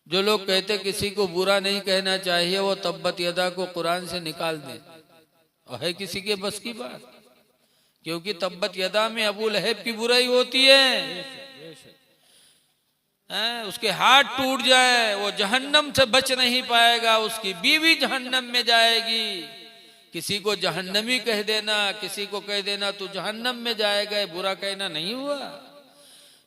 जो लोग कहते किसी को बुरा नहीं कहना चाहिए वो तब्बत यदा को कुरान से निकाल दें, और है किसी के बस की बात, क्योंकि तब्बत यदा में अबू लहब की बुराई होती है। उसके हाथ टूट जाए वो जहन्नम से बच नहीं पाएगा, उसकी बीवी जहन्नम में जाएगी। किसी को जहन्नमी कह देना, किसी को कह देना तू जहन्नम में जाएगा, ये बुरा कहना नहीं हुआ,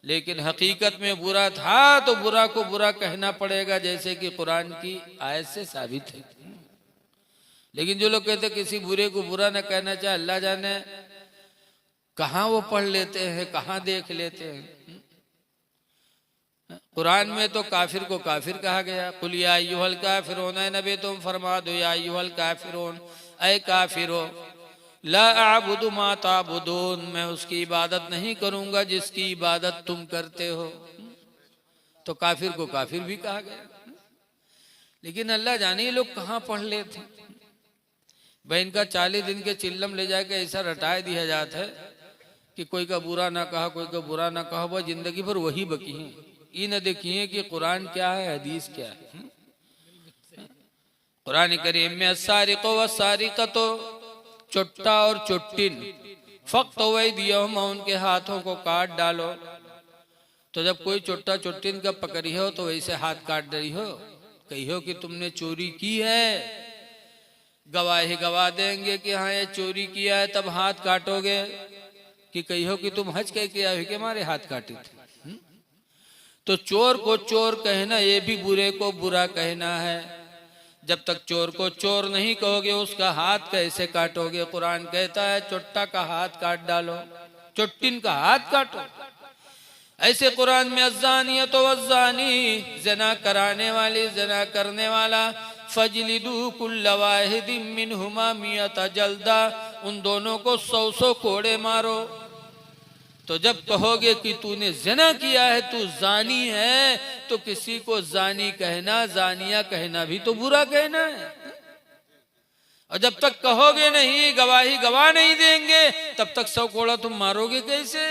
लेकिन हकीकत में बुरा था तो बुरा को बुरा कहना पड़ेगा, जैसे कि कुरान की आयत से साबित है। लेकिन जो लोग कहते किसी बुरे को बुरा न कहना चाहे, अल्लाह जाने कहाँ वो पढ़ लेते हैं, कहाँ देख लेते हैं। कुरान में तो काफिर को काफिर कहा गया, कुल या अय्युहल काफिरून, नबी तुम फरमा दो या अय्युहल काफिरून, ऐ काफिरो ला अअबुदु मा ताबुदून, मैं उसकी इबादत नहीं करूंगा जिसकी इबादत तुम करते हो। तो काफिर को काफिर भी कहा गया। लेकिन अल्लाह जाने लोग कहाँ पढ़ लेते। भाई इनका 40 दिन के चिल्लम ले जाके ऐसा रटाए दिया जाता है कि कोई का बुरा ना कहा, कोई का बुरा ना कहा, वह जिंदगी भर वही बकी है। ये न देखिए कि कुरान क्या है, हदीस क्या है। कुरान करीम में अस्सारिक़ु वस्सारिक़तु, चुट्टा और चुट्टिन, फ़क़्तु अयदियहुमा, उनके हाथों को काट डालो। तो जब कोई चुट्टा चुट्टिन का पकड़ी हो तो वैसे हाथ काट रही हो, कहियो कि तुमने चोरी की है, गवाही गवा देंगे कि हाँ ये चोरी किया है, तब हाथ काटोगे, कि कहियो कि तुम हज कह के आए के हमारे हाथ काटे थे। तो चोर को चोर कहना ये भी बुरे को बुरा कहना है। जब तक चोर को चोर नहीं कहोगे उसका हाथ कैसे काटोगे। कुरान कहता है चुट्टा का हाथ काट डालो, चुट्टिन का हाथ काटो। ऐसे कुरान में अज़्ज़ानियत वज़्ज़ानी, ज़िना कराने वाली ज़िना करने वाला, फजलिदू कुल्ल वाहिदिम मिनहुमा मियत जल्दा, उन दोनों को 100 कोड़े मारो। तो जब कहोगे कि तूने ज़िना किया है, तू जानी है, तो किसी को जानी कहना, जानिया कहना भी तो बुरा कहना है। और जब तक कहोगे नहीं, गवाही गवाह नहीं देंगे, तब तक 100 कोड़ा तुम मारोगे कैसे।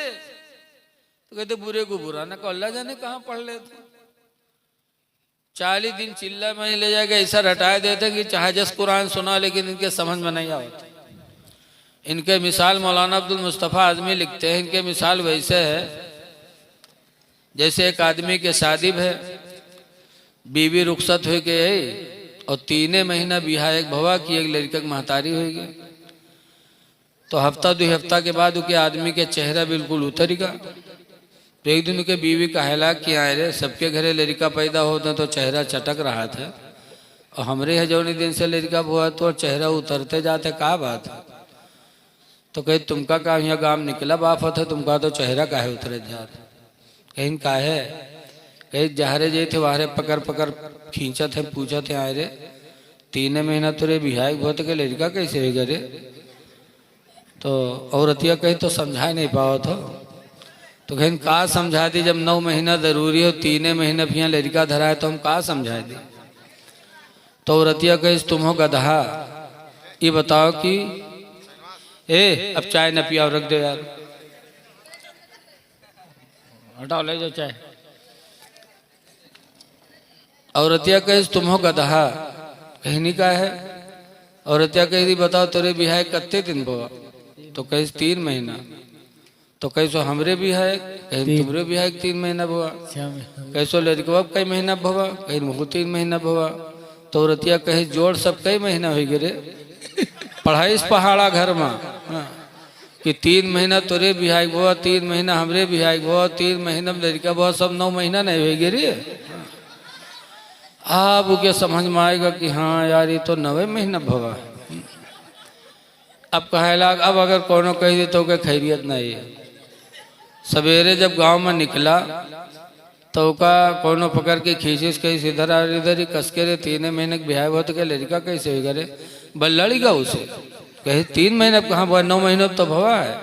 तो कहते बुरे को बुरा ना कहो, अल्लाह जाने कहाँ पढ़ लेते। 40 दिन चिल्ला में ले जाएगा, ऐसा रटाए देते कि चाहे जस कुरान सुना, लेकिन इनके समझ में नहीं आता। इनके मिसाल मौलाना अब्दुल मुस्तफ़ा आज़मी लिखते हैं, इनके मिसाल वैसे है जैसे एक आदमी के शादी है, बीवी रुखसत हो गई और 3 महीना बिहा एक भवा की, एक लड़का की महतारी हो गई। तो हफ्ता 2 हफ्ता के बाद उसके आदमी के चेहरा बिल्कुल उतर गया। तो एक दिन के बीवी का हलाक किया है, सबके घरे लड़का पैदा होता तो चेहरा चटक रहा था, और हमरे यहाँ जौनी दिन से लड़का हुआ तो चेहरा उतरते जाते, क्या बात है। तो कहे तुमका का यहाँ गांव निकला बाफत है, तुमका तो चेहरा काहे उतरे जाते। कहीं का है, कहीं जहरे जे थे वहारे पकड़ पकड़ खींचत है, पूछत है आए रे 3 महीना तुरे बिहाई बहुत के लड़का कैसे हो गए। तो औरतिया कहीं तो समझा नहीं पाओ तो कहीं का समझा दी, जब 9 महीना जरूरी हो, 3 महीना भी यहाँ लड़का धरा है तो हम का समझा दी। तो औरतिया कहीं तुम हो गधा, ये बताओ कि अब चाय न पियाओ, रख दो यार, हटाओ ले जाओ चाय। औरतिया कहे तुम हो गधा, कहीं नहीं का है। औरतिया कही बताओ तेरे बिहाय कत्ते दिन भवा। तो कहे 3 महीना। तो कैसो हमरे भी है, कहीं तुमरे भी है 3 महीना भवा। कैसो लड़कवा कई महीना भवा, कहीं मुझको 3 महीना भवा। तो औरतिया कहे जोड़ सब कई महीना हो गए रे, पढ़ाई इस पहाड़ा घर में कि 3 महीना तोरे बिहाई भवा, 3 महीना हमरे बिहाई भवा, 3 महीना में लड़का भवा, सब 9 महीना नहीं हो गए रे। अब क्या समझ में आएगा कि हाँ यार ये तो 9वें महीना भवा। अब कहे लाग, अब अगर कोनो कह दे तो क्या खैरियत नहीं है। सवेरे जब गांव में निकला तो का कोनो पकड़ के खींचिस कहीं इधर ही कसके रे 3 महीने के बिहार हुआ तो क्या लड़का कैसे हो गए। बल लड़ीगा उसे, कहे 3 महीना कहाँ हुआ, 9 महीना तो भवा है।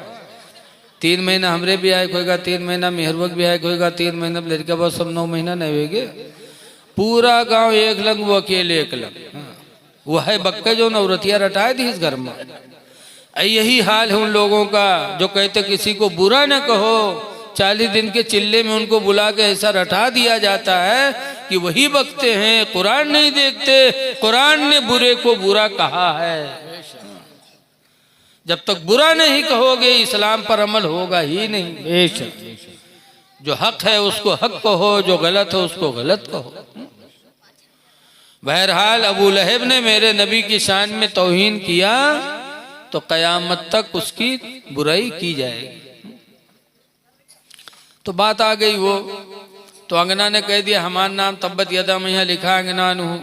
3 महीना हमरे भी आए होगा, 3 महीना मेहरबक भी आए होगा, 3 महीना लड़का बहुत सब 9 महीना नहीं होगे। पूरा गांव एक लंग वो अकेले एक लंग। वह बक्के जो नवरतिया रटाए थी इस घर में। यही हाल है उन लोगों का जो कहते किसी को बुरा न कहो, 40 दिन के चिल्ले में उनको बुला के ऐसा रटा दिया जाता है कि वही बकते हैं, कुरान नहीं देखते। कुरान ने बुरे को बुरा कहा है। जब तक बुरा नहीं कहोगे इस्लाम पर अमल होगा ही नहीं। जो हक है उसको हक कहो, जो गलत है उसको गलत कहो। बहरहाल अबू लहब ने मेरे नबी की शान में तौहीन किया तो कयामत तक उसकी बुराई की जाएगी। तो बात आ गई वो, तो अंगना ने कह दिया हमारा नाम तब्बत यदा में यहाँ लिखा अंगनान हूँ।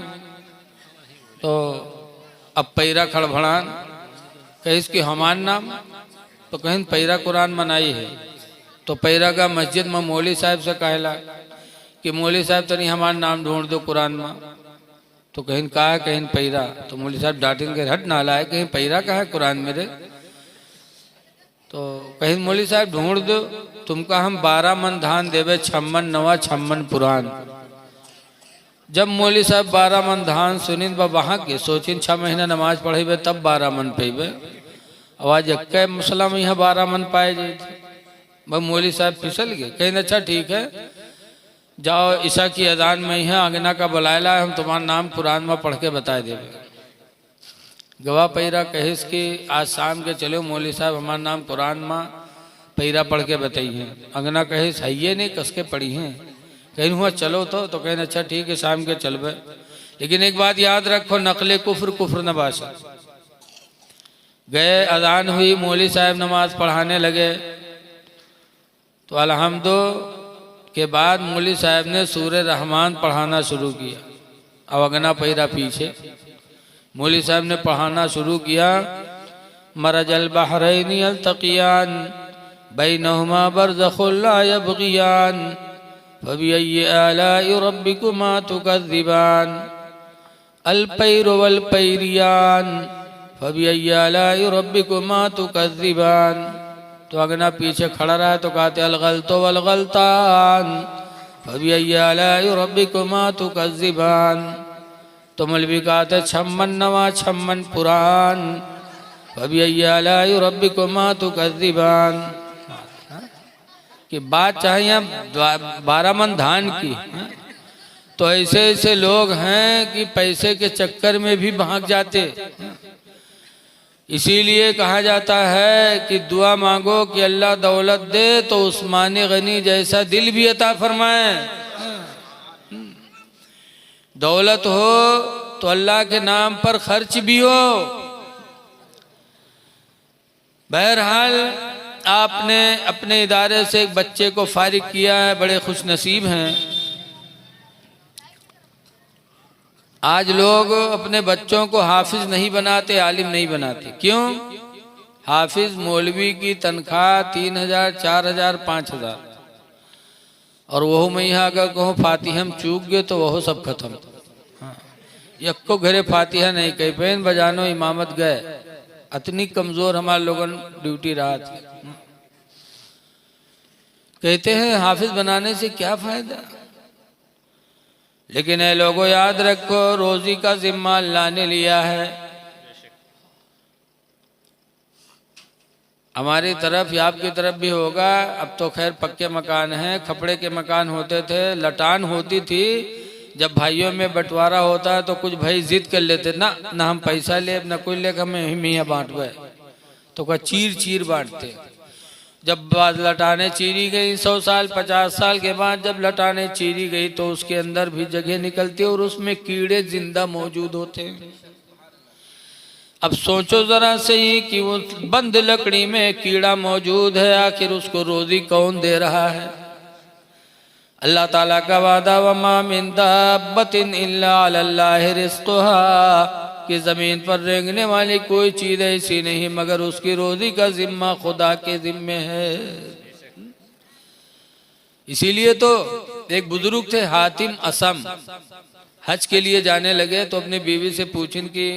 तो अब पैरा खड़भड़ान कहे इसकी हमार नाम, तो कहीं पैरा कुरान मनाई है। तो पैरा का मस्जिद में मौली साहब से कहला कि मौली साहब तनी हमार नाम ढूंढ दो कुरान में। तो कहीं कहा कहीं पैरा, तो मौली साहब डांटेंगे हट नाला है, कहीं पैरा कहा है कुरान मेरे। तो कहीं मौली साहब ढूंढ दो, तुमका हम 12 मन धान देवे, 56 नवा 56 पुरान। जब मौली साहब 12 मन धान सुनिन वहाँ के सोचिन 6 महीना नमाज पढ़ेबे तब 12 मन पेबे। आवाज अक्के मसला में यहाँ 12 मन पाए जाए थे। भाई मौली साहब फिसल गए। कहीं अच्छा ठीक है जाओ ईशा की अजान में ही अंगना का बुलायला हम तुम्हारा नाम कुरान में पढ़ के बता देवे। गवाह पैरा कहिस कि आज शाम के चलो मौली साहब हमारा नाम कुरान में पैरा पढ़ के बताइए। अंगना कहिस है नहीं कस के पढ़ी हैं। कहीं हुआ चलो तो कहीं अच्छा ठीक है शाम के चलबे, लेकिन एक बात याद रखो नकले कुफ्र न बासा। गए अजान हुई, मौली साहब नमाज पढ़ाने लगे। तो अलहम्दो के बाद मौली साहब ने सूरह रहमान पढ़ाना शुरू किया। अब अगना पैरा पीछे मौली साहब ने पढ़ाना शुरू किया। मरजल बहरैनी अल्तक़ियान बैनहुमा बरज़ख़ुन ला यबग़ियान फबिअय्यि आलाइ रब्बिकुमा तुकज़्ज़िबान अलपैरु वलपैरियान फबिअय्यि आलाइ रब्बिकुमा तुकज़्ज़िबान। तो अगना पीछे खड़ा रहा तो कहते अलगल्तो वलगल्तान फबिअय्यि आलाइ रब्बिकुमा तुकज़्ज़िबान। तो मौलवी कहते 56 नवा 56 पुरान फबिअय्यि आलाइ रब्बिकुमा तुकज़्ज़िबान। कि बात चाहिए 12 मन धान की। तो ऐसे ऐसे लोग हैं कि पैसे के चक्कर में भी भाग जाते। इसीलिए कहा जाता है कि दुआ मांगो कि अल्लाह दौलत दे तो उस्मान गनी जैसा दिल भी अता फरमाए। दौलत हो तो अल्लाह के नाम पर खर्च भी हो। बहरहाल आपने अपने इदारे से एक बच्चे को फारिग किया है, बड़े खुश नसीब हैं। आज लोग अपने बच्चों को हाफिज नहीं बनाते, आलिम नहीं बनाते। क्यों? हाफिज मौलवी की तनख्वाह 3000, 4000, 5000 और वह में यहाँ अगर कहूँ फातिहा हम चूक गए तो वह सब खत्म। हाँ। यक्को घरे फातिहा नहीं कही पेन बजानो इमामत गए। इतनी कमजोर हमारे लोगों ड्यूटी रहा थी। कहते हैं हाफिज बनाने से क्या फायदा, लेकिन ये लोगों याद रखो रोजी का जिम्मा अल्लाह ने लिया है। हमारी तरफ या आपकी तरफ भी होगा। अब तो खैर पक्के मकान हैं, खपड़े के मकान होते थे, लटान होती थी। जब भाइयों में बंटवारा होता है तो कुछ भाई जिद कर लेते ना हम पैसा ले ना कोई लेकर हमें मियाँ बांट गए, तो क्या चीर चीर बांटते। जब बात लटाने चीरी गई 100 साल 50 साल के बाद जब लटाने चीरी गई तो उसके अंदर भी जगह निकलती और उसमें कीड़े जिंदा मौजूद होते हैं। अब सोचो जरा सही कि वो बंद लकड़ी में कीड़ा मौजूद है, आखिर उसको रोजी कौन दे रहा है? अल्लाह ताला का वादा वमा मिन दाब्बतिन इल्ला अलल्लाहि रिज़्क़ुहा कि जमीन पर रेंगने वाली कोई चीज ऐसी नहीं मगर उसकी रोजी का जिम्मा खुदा के जिम्मे है। इसीलिए तो एक बुजुर्ग थे हातिम असम, हज के लिए जाने लगे तो अपनी बीवी से पूछिन कि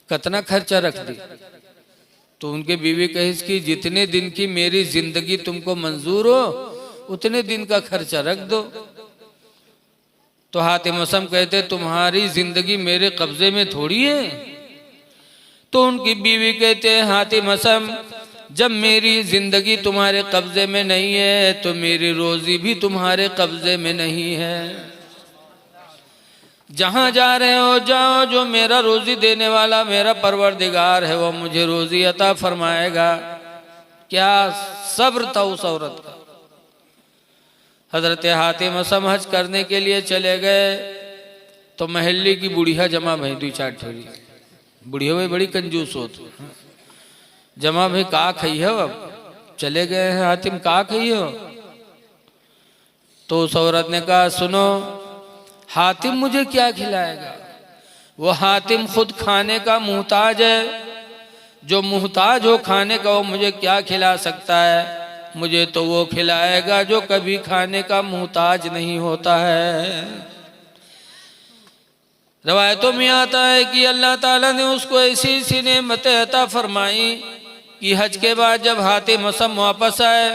कितना खर्चा रख दी। तो उनके बीवी कही कि जितने दिन की मेरी जिंदगी तुमको मंजूर हो उतने दिन का खर्चा रख दो। तो हातिम असम कहते तुम्हारी जिंदगी मेरे कब्जे में थोड़ी है। तो उनकी बीवी कहते हैं हातिम असम जब मेरी जिंदगी तुम्हारे कब्जे में नहीं है तो मेरी रोजी भी तुम्हारे कब्जे में नहीं है। जहां जा रहे हो जाओ, जो मेरा रोजी देने वाला मेरा परवरदिगार है वो मुझे रोजी अता फरमाएगा। क्या सब्र था उस औरत का। हजरत हातिम असम हज करने के लिए चले गए तो महल्ले की बुढ़िया जमा भई 2-4 ठोरी। बुढ़िया भाई बड़ी कंजूस होती, जमा भाई का खई हो, अब चले गए हैं हातिम का खई हो। तो उस औरत ने कहा सुनो, हातिम मुझे क्या खिलाएगा। वो हातिम खुद खाने का मुहताज है, जो मुहताज हो खाने का वो मुझे क्या खिला सकता है। मुझे तो वो खिलाएगा जो कभी खाने का मुहताज नहीं होता है। रवायतों में आता है कि अल्लाह ताला ने उसको ऐसी सी नेमतें अता फरमाई कि हज के बाद जब हातिम असम वापस आए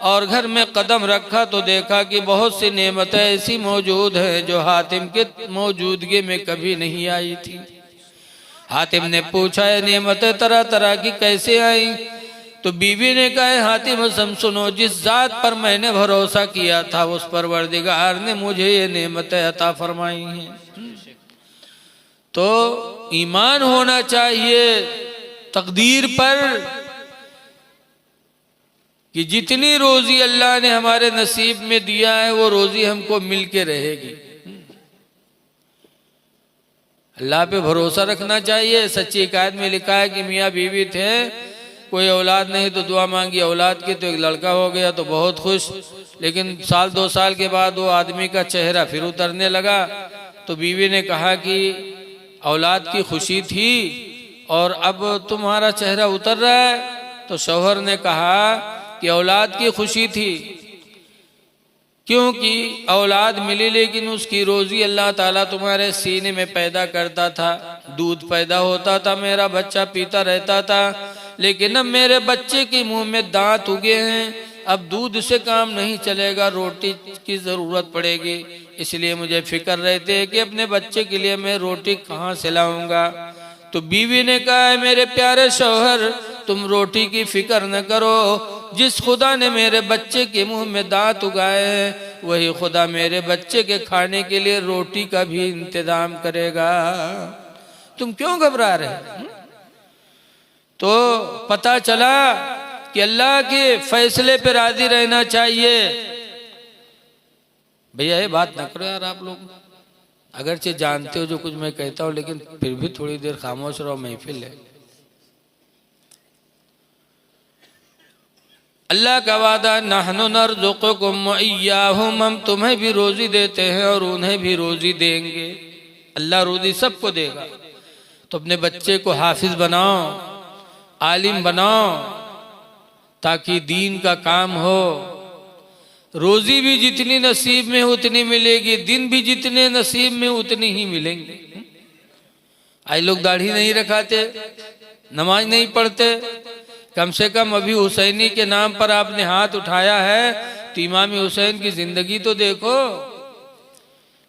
और घर में कदम रखा तो देखा कि बहुत सी नेमतें ऐसी मौजूद हैं जो हातिम के मौजूदगी में कभी नहीं आई थी। हातिम ने पूछा ये नेमतें तरह तरह की कैसे आई। तो बीवी ने कहा हातिम असम सुनो, जिस जात पर मैंने भरोसा किया था उस परवरदिगार ने मुझे ये नेमतें अता फरमाई हैं। तो ईमान होना चाहिए तकदीर पर कि जितनी रोजी अल्लाह ने हमारे नसीब में दिया है वो रोजी हमको मिल के रहेगी। अल्लाह पे भरोसा रखना चाहिए। सच्ची हिकायत में लिखा है कि मियाँ बीवी थे, कोई औलाद नहीं तो दुआ मांगी औलाद की, तो एक लड़का हो गया तो बहुत खुश। लेकिन 1-2 साल के बाद वो आदमी का चेहरा फिर उतरने लगा। तो बीवी ने कहा कि औलाद की खुशी थी और अब तुम्हारा चेहरा उतर रहा है। तो शौहर ने कहा कि औलाद की खुशी थी क्योंकि औलाद मिली, लेकिन उसकी रोजी अल्लाह ताला तुम्हारे सीने में पैदा करता था, दूध पैदा होता था, मेरा बच्चा पीता रहता था। लेकिन अब मेरे बच्चे के मुंह में दांत उगे हैं, अब दूध से काम नहीं चलेगा, रोटी की ज़रूरत पड़ेगी। इसलिए मुझे फिक्र रहती है कि अपने बच्चे के लिए मैं रोटी कहाँ से लाऊंगा। तो बीवी ने कहा है मेरे प्यारे शौहर तुम रोटी की फिक्र न करो, जिस खुदा ने मेरे बच्चे के मुंह में दांत उगाए हैं वही खुदा मेरे बच्चे के खाने के लिए रोटी का भी इंतजाम करेगा। तुम क्यों घबरा रहे। तो पता चला कि अल्लाह के फैसले पे राजी रहना चाहिए। भैया ये बात ना करो यार आप लोग, अगरचे जानते हो जो कुछ मैं कहता हूँ, लेकिन फिर भी थोड़ी देर खामोश रहो, महफिल है। अल्लाह का वादा नहनु नरज़ुकुकुम व इय्याहुम, हम तुम्हें भी रोजी देते हैं और उन्हें भी रोजी देंगे। अल्लाह रोजी सबको देगा। तो अपने बच्चे को हाफिज बनाओ, आलिम बनाओ, ताकि दीन का काम हो। रोजी भी जितनी नसीब में उतनी मिलेगी, दिन भी जितने नसीब में उतनी ही मिलेंगे। आज लोग दाढ़ी नहीं रखाते, नमाज नहीं पढ़ते, कम से कम अभी हुसैनी के नाम पर आपने हाथ उठाया है तो इमाम हुसैन की जिंदगी तो देखो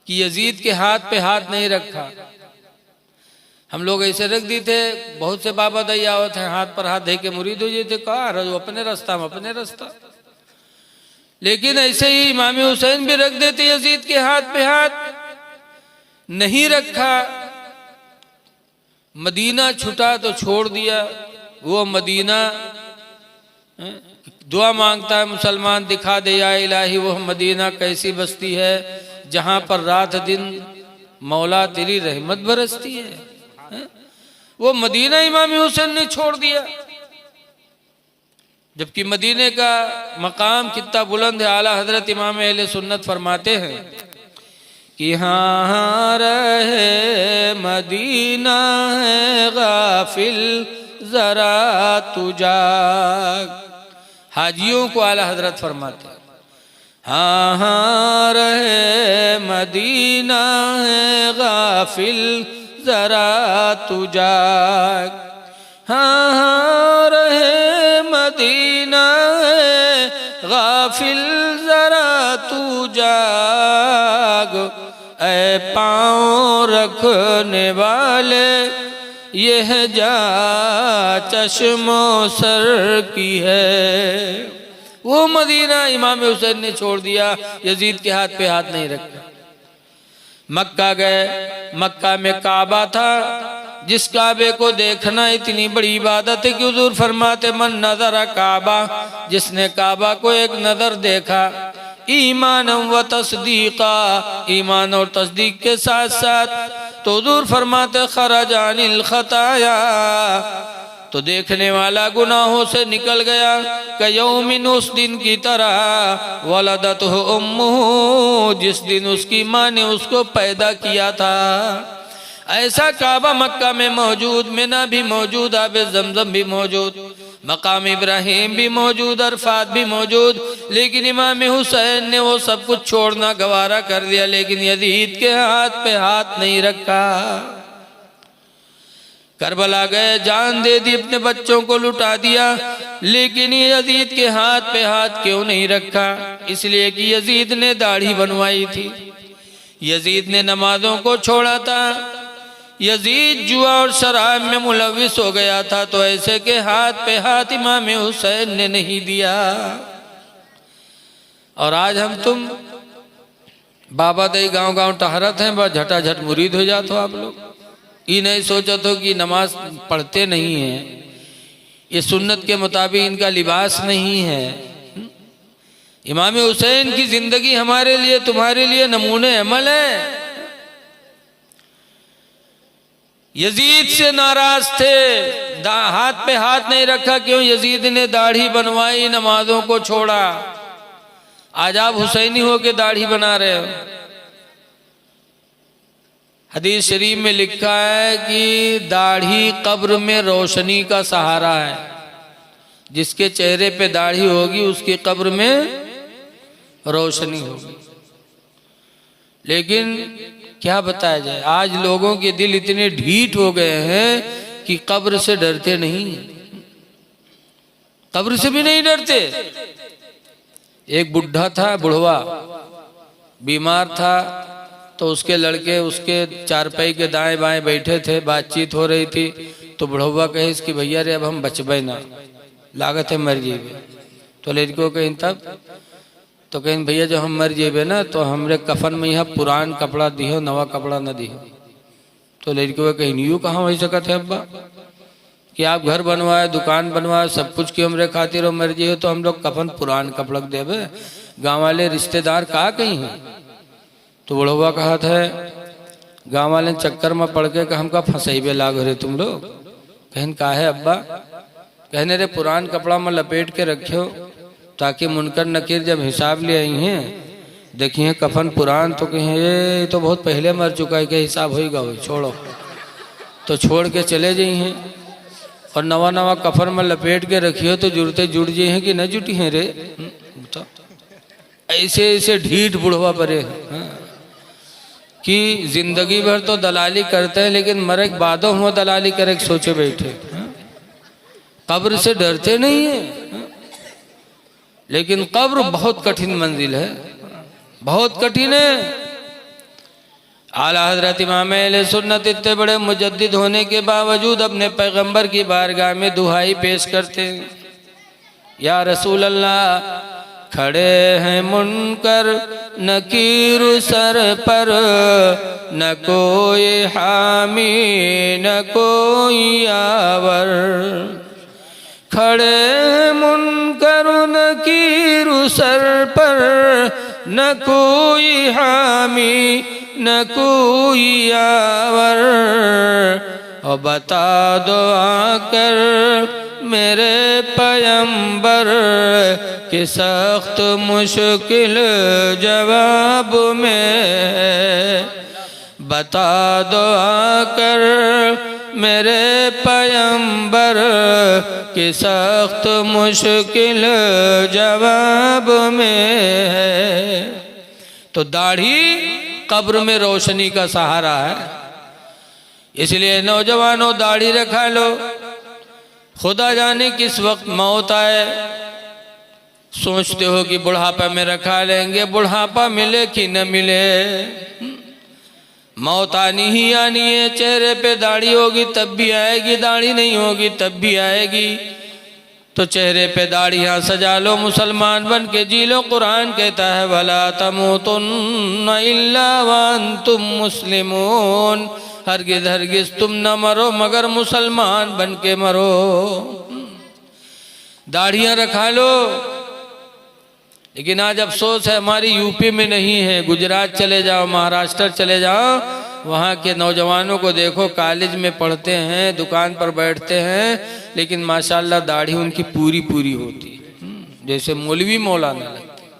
कि यजीद के हाथ पे हाथ नहीं रखा। हम लोग ऐसे रख दी थे, बहुत से बाबा दयावत हैं हाथ पर हाथ दे के मुरीद हो जाते, कहा अपने रास्ता हम अपने रास्ता। लेकिन ऐसे ही इमाम हुसैन भी रख देते यजीद के हाथ पे हाथ, नहीं रखा। मदीना छूटा तो छोड़ दिया। वो मदीना दुआ मांगता है मुसलमान, दिखा दे या इलाही वो मदीना कैसी बस्ती है जहां पर रात दिन मौला तेरी रहमत बरसती है। वो मदीना इमाम हुसैन ने छोड़ दिया, जबकि मदीने का मकाम कितना बुलंद है। आला हजरत इमाम अहले सुन्नत फरमाते हैं कि हाँ रहे मदीना है गाफिल जरा तू जाग। हाजियों को आला हजरत फरमाते हैं हाँ हाँ रहे मदीना है गाफिल जरा तू जाग। हाँ हाँ रहे मदीना है गाफिल जरा तू जाग। ऐ है पाँव रखने वाले, यह जा चश्मो सर की है। वो मदीना इमाम हुसैन ने छोड़ दिया, यजीद के हाथ पे हाथ नहीं रखा। मक्का गए, मक्का में काबा था, जिस काबे को देखना इतनी बड़ी इबादत है कि हुजूर फरमाते मन नजर काबा, जिसने काबा को एक नजर देखा, ईमान व तस्दीका, ईमान और तस्दीक के साथ साथ, तो हुजूर फरमाते खरजानिल खताया, तो देखने वाला गुनाहों से निकल गया। कयौमिन, उस दिन की तरह, वलदतहु उम्मुहु, जिस दिन उसकी माँ ने उसको पैदा किया था। ऐसा काबा मक्का में मौजूद, मिना भी मौजूद, आबे जमजम भी मौजूद, मकाम इब्राहिम भी मौजूद, अरफात भी मौजूद, लेकिन इमाम हुसैन ने वो सब कुछ छोड़ना गवारा कर दिया, लेकिन यजीद के हाथ पे हाथ नहीं रखा। करबला गए, जान दे दी, अपने बच्चों को लुटा दिया, लेकिन यजीद के हाथ पे हाथ क्यों नहीं रखा? इसलिए कि यजीद ने दाढ़ी बनवाई थी, यजीद ने नमाजों को छोड़ा था, यजीद जुआ और शराब में मुलविस हो गया था, तो ऐसे के हाथ पे हाथ इमाम हुसैन ने नहीं दिया। और आज हम तुम बाबा दई गांव गांव टहरत हैं, बस झटाझट मुरीद हो जाते हो आप लोग। ये नहीं सोचा तो कि नमाज पढ़ते नहीं हैं, ये सुन्नत के मुताबिक इनका लिबास नहीं है। इमाम हुसैन की जिंदगी हमारे लिए, तुम्हारे लिए नमूने अमल है। यजीद से नाराज थे, हाथ पे हाथ नहीं रखा, क्यों? यजीद ने दाढ़ी बनवाई, नमाजों को छोड़ा। आज आप हुसैनी हो के दाढ़ी बना रहे हो। हदीस शरीफ में लिखा है कि दाढ़ी कब्र में रोशनी का सहारा है, जिसके चेहरे पे दाढ़ी होगी उसकी कब्र में रोशनी होगी। लेकिन क्या बताया जाए, आज लोगों के दिल इतने ढीठ हो गए हैं कि कब्र से डरते नहीं, कब्र से भी नहीं डरते। एक बुढ़ा था, बुढ़वा बीमार था, तो उसके लड़के उसके चारपाई के दाएं बाएं बैठे थे, बातचीत हो रही थी, तो बुढ़वा कहे इसकी भैया रे अब हम बचबे ना, लागत है मर जेबे। तो लड़को कहीं तब, तो कहीं भैया जब हम मर जेबे ना तो हमरे कफन में यहाँ पुरान कपड़ा दिहो, नवा कपड़ा न दिहो। तो लड़को कहीं यूँ कहाँ हो सकत है अब्बा कि आप घर बनवाए, दुकान बनवाए, सब कुछ की हमरे खातिर मर जिए, तो हम लोग कफन पुरान कपड़ा देवे, गाँव वाले रिश्तेदार कहाँ कहीं हैं? तो बुढ़वा कहा था गाँव वाले चक्कर में पड़ के हमका फंसेबे लाग रहे तुम लोग। कहन का है अब्बा? कहने रे पुरान कपड़ा में लपेट के रखियो, ताकि मुनकर नकीर जब हिसाब ले आई हैं देखिए कफन पुरान, तो कहें ये तो बहुत पहले मर चुका है, क्या हिसाब होगा वही, छोड़ो। तो छोड़ के चले जाई हैं, और नवा नवा कफन में लपेट के रखियो तो जुड़ते जुड़ जाए हैं कि न जुटी हैं रे। तो ऐसे ऐसे ढीठ बुढ़वा परे कि जिंदगी भर तो दलाली करते हैं, लेकिन मरे के बादों हुआ दलाली करे सोचे बैठे, कब्र से डरते नहीं है। लेकिन कब्र बहुत कठिन मंजिल है, बहुत कठिन है। आला हजरत इमाम अहले सुन्नत इतने बड़े मुजद्दिद होने के बावजूद अपने पैगंबर की बारगाह में दुहाई पेश करते हैं, या रसूल अल्लाह, खड़े हैं मुनकर नकीर सर पर, न कोई हामी न कोई आवर। खड़े हैं मुनकर नकीर सर पर, न कोई हामी न कोई आवर। और बता दो आकर मेरे पैगंबर कि सख्त मुश्किल जवाब में। बता दो आकर मेरे पैगंबर कि सख्त मुश्किल जवाब में। तो दाढ़ी कब्र में रोशनी का सहारा है, इसलिए नौजवानों दाढ़ी रखा लो। खुदा जाने किस वक्त मौत आए, सोचते हो कि बुढ़ापा में रखा लेंगे, बुढ़ापा मिले कि न मिले। मौत आनी ही आनी है। चेहरे पे दाढ़ी होगी तब भी आएगी, दाढ़ी नहीं होगी तब भी आएगी। तो चेहरे पे दाढ़ियाँ सजा लो, मुसलमान बन के जी लो। कुरान कहता है वला तमूतुन्ना इल्ला व अंतुम मुस्लिमून, हरगिज़ हरगिज़ तुम न मरो मगर मुसलमान बन के मरो। दाढ़ियाँ रखा लो। लेकिन आज अफसोस है हमारी यूपी में नहीं है। गुजरात चले जाओ, महाराष्ट्र चले जाओ, वहाँ के नौजवानों को देखो, कॉलेज में पढ़ते हैं, दुकान पर बैठते हैं, लेकिन माशाल्लाह दाढ़ी उनकी पूरी पूरी होती है, जैसे मौलवी मौलाना लगते हैं।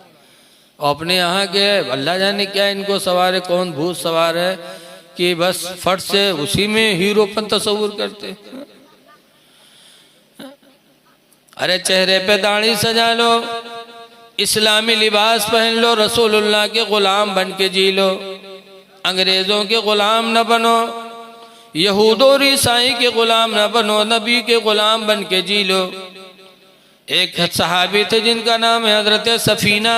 और अपने यहाँ के अल्लाह जाने क्या इनको सवार है, कौन भूत सवार है कि बस फट से उसी में हीरोपन तस्वुर करते हैं। अरे चेहरे पे दाढ़ी सजा लो, इस्लामी लिबास पहन लो, रसूलुल्लाह के गुलाम बन के जी लो। अंग्रेज़ों के गुलाम न बनो, यहूद और ईसाई के गुलाम न बनो, नबी के गुलाम बन के जी लो। एक सहाबी थे जिनका नाम है हजरत सफीना,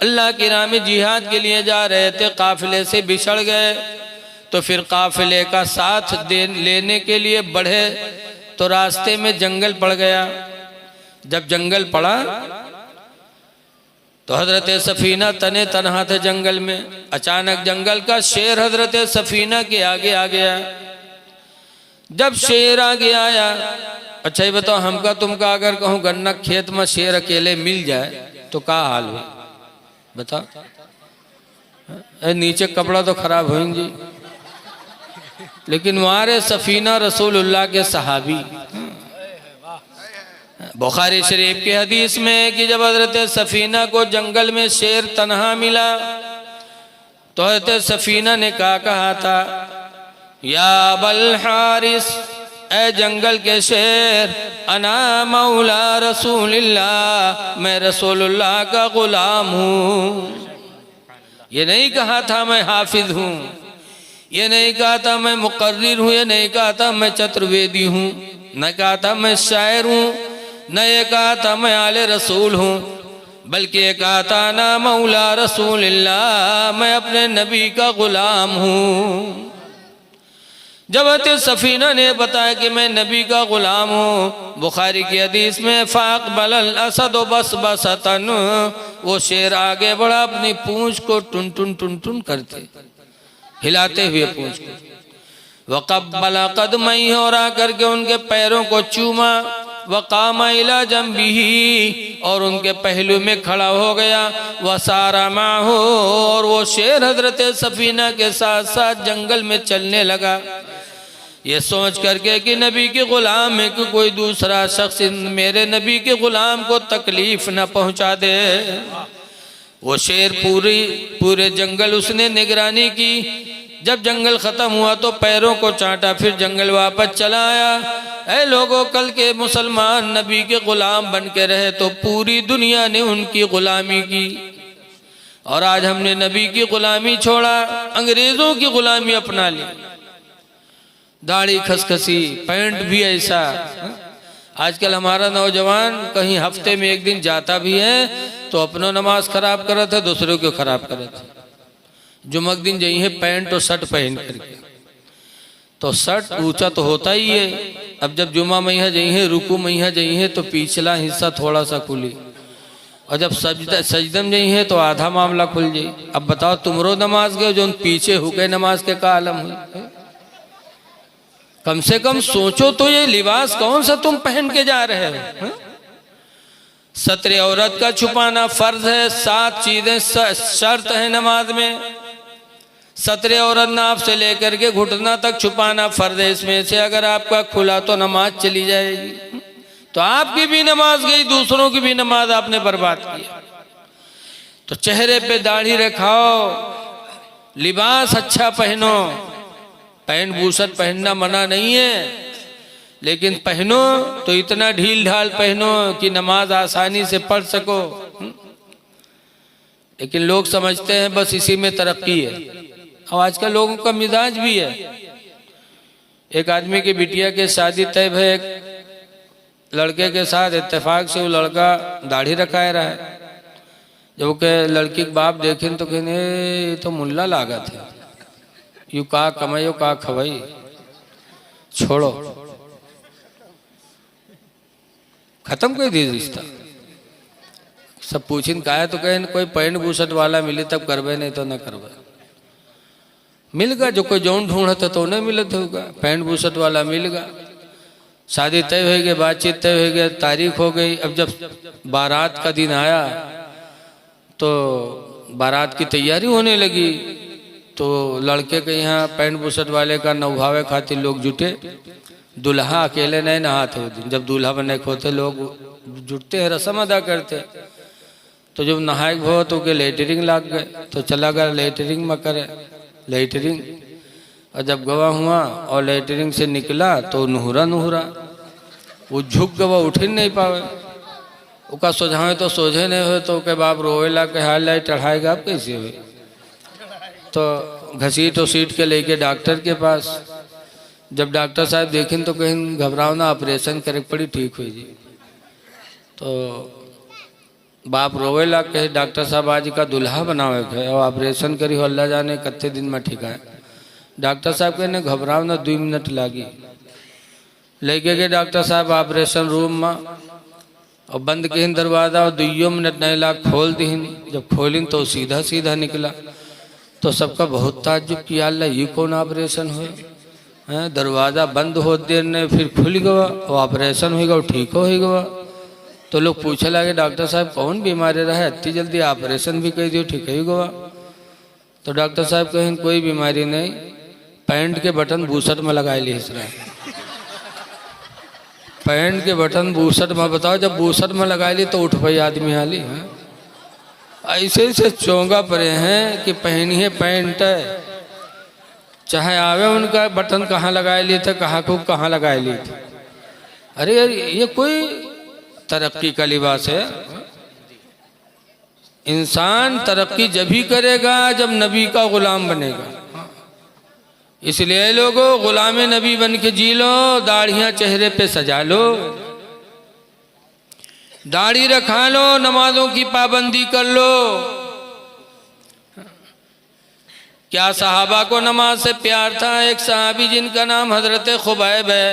अल्लाह की राह में जिहाद के लिए जा रहे थे, काफिले से बिछड़ गए। तो फिर काफिले का साथ लेने के लिए बढ़े तो रास्ते में जंगल पड़ गया। जब जंगल पड़ा तो हजरत सफीना तने तनहा थे जंगल में। अचानक जंगल का शेर हजरत सफीना के आगे आ गया। जब शेर आगे आया, अच्छा ये बताओ हमका तुमका अगर कहूँ गन्ना खेत में शेर अकेले मिल जाए तो क्या हाल हो, बताओ। नीचे कपड़ा तो खराब होंगे, लेकिन वहां सफीना रसूलुल्लाह के सहाबी। बुखारी शरीफ की हदीस में कि जब हजरत सफीना को जंगल में शेर तन्हा मिला तो हजरत सफीना ने कहा था, या अबल हारिस, ए जंगल के शेर, अना मौला रसूलिल्लाह, मैं रसूलुल्लाह का गुलाम हूँ। ये नहीं कहा था मैं हाफिज हूँ, ये नहीं कहा था मैं मुकर्रिर हूँ, ये नहीं कहा था मैं चतुर्वेदी हूँ, न कहा था मैं शायर हूँ, न ये कहा था मैं आले रसूल हूँ, बल्कि ये कहा था ना मौला रसूलिल्लाह, मैं अपने नबी का गुलाम हूँ। जब सफीना ने बताया कि मैं नबी का गुलाम हूँ, बुखारी की हदीस में फ़ाक़बलल असद बस बसतन, वो शेर आगे बढ़ा, अपनी पूंछ को टुन टुन टुन टुन करते हिलाते हुए पूंछ को, वक़ब्बला क़दमैहि, और आकर के उनके पैरों को चूमा, वक़ामा इला जंबिही, और उनके पहलू में खड़ा हो गया, वसारा माहू, और वो शेर हजरत सफीना के साथ साथ जंगल में चलने लगा। ये सोच करके कि नबी के गुलाम में कि कोई दूसरा शख्स मेरे नबी के गुलाम को तकलीफ न पहुंचा दे। वो शेर पूरे जंगल उसने निगरानी की। जब जंगल खत्म हुआ तो पैरों को चाटा, फिर जंगल वापस चला आया। ऐ लोगों, कल के मुसलमान नबी के गुलाम बन के रहे तो पूरी दुनिया ने उनकी गुलामी की, और आज हमने नबी की गुलामी छोड़ा, अंग्रेजों की गुलामी अपना ली। दाढ़ी खसखसी, पैंट भी ऐसा। आजकल हमारा नौजवान कहीं हफ्ते में एक दिन जाता भी है तो अपनो नमाज खराब करत है, दूसरों को खराब करत है। जुमक दिन जही है पैंट और शर्ट पहन करके, तो शर्ट ऊंचा तो होता ही है। अब जब जुमा मैया जही है, रुकू मैया जही है, तो पिछला हिस्सा थोड़ा सा खुली, और जब सजदम जही है तो आधा मामला खुल जाये। अब बताओ तुमरो नमाज गए जो पीछे हो गए, नमाज के का आलम हुई। कम से कम सोचो तो ये लिबास कौन सा तुम पहन के जा रहे हो। सत्र औरत का छुपाना फर्ज है, 7 चीजें शर्त है नमाज में। सत्र औरत नाप से लेकर के घुटना तक छुपाना फर्ज है। इसमें से अगर आपका खुला तो नमाज चली जाएगी, तो आपकी भी नमाज गई, दूसरों की भी नमाज आपने बर्बाद की। तो चेहरे पे दाढ़ी रखाओ, लिबास अच्छा पहनो। पैंट बूशर्ट पहनना मना नहीं है, लेकिन पहनो तो इतना ढील ढाल पहनो कि नमाज आसानी से पढ़ सको। लेकिन लोग समझते हैं बस इसी में तरक्की है। और आजकल लोगों का मिजाज भी है। एक आदमी की बिटिया के शादी तय है, एक लड़के के साथ इत्तेफाक से वो लड़का दाढ़ी रखाए रहा है। जब के लड़की के बाप देखें तो कहने तो मुल्ला लागा थे, यू का कमायो का खवाई, छोड़ो, खत्म कर दी रिश्ता। सब पूछिन का है तो कहें कोई पैंट बूसट वाला मिले तब करवे, नहीं तो न करवे। मिल गया जो कोई जौन ढूंढता तो नहीं मिलत होगा, पैंट बूसट वाला मिल गया। शादी तय हो गई, बातचीत तय हो गई, तारीख हो गई। अब जब बारात का दिन आया तो बारात की तैयारी होने लगी, तो लड़के के यहाँ पैंट बूसट वाले का नौभावे खातिर लोग जुटे। दूल्हा अकेले नहीं नहाते उस दिन, जब दूल्हा बनने को होते लोग जुटते हैं, रस्म अदा करते। तो जब नहाए हो तो के लेटरिंग लाग गए, तो चला गया लेटरिंग में करे लेटरिंग। और जब गवा हुआ और लेटरिंग से निकला तो नुहुरा नुहुरा, वो झुक गवा, उठ ही नहीं पावे। उसका सोझावे तो सोझे नहीं हुए, तो के बाप रोवेला के हाल लाई चढ़ाएगा आप कैसे हुए। तो घसीट उसीट के लेके डॉक्टर के पास। जब डॉक्टर साहब देखें तो कहीं घबराओ ना, ऑपरेशन करे पड़ी, ठीक हुई जी। तो बाप रोवेला कहे डॉक्टर साहब आज का दूल्हा बनावे है और ऑपरेशन करी हो, अल्लाह जाने कितने दिन में ठीक है। डॉक्टर साहब कहने घबराओ ना, 2 मिनट लागी। लेके गए डॉक्टर साहब ऑपरेशन रूम में और बंद किन दरवाजा, और 2 मिनट नहीं लाग खोल दीन। जब खोलिन तो सीधा सीधा निकला। तो सबका बहुत ताज्जुब किया, अल्लाह ये कौन ऑपरेशन हुए हैं। दरवाज़ा बंद हो देर ने फिर खुल गया और ऑपरेशन हो गया, ठीक हो गया। तो लोग पूछे लगे डॉक्टर साहब कौन बीमारी रहा, इतनी जल्दी ऑपरेशन भी कर दियो, ठीक ही गया। तो डॉक्टर साहब कहें कोई बीमारी नहीं, पैंट के बटन बूसट में लगा ली इसने। पैंट के बटन बूसट में, बताओ जब बूसट में लगा ली तो उठ पाई आदमी हाली है। ऐसे ऐसे चोंगा पड़े हैं कि पहनी है पैंट, चाहे आवे उनका बटन कहाँ लगाए लिए थे, कहाँ को कहाँ लगाए लिए थे। अरे यार ये कोई तरक्की का लिबास है। इंसान तरक्की जब ही करेगा जब नबी का गुलाम बनेगा। इसलिए लोगों गुलाम नबी बन के जी लो, दाढ़ियां चेहरे पे सजा लो, दाढ़ी रखा लो, नमाजों की पाबंदी कर लो। क्या सहाबा को नमाज से प्यार था। एक सहाबी जिनका नाम हजरत खुबैब है,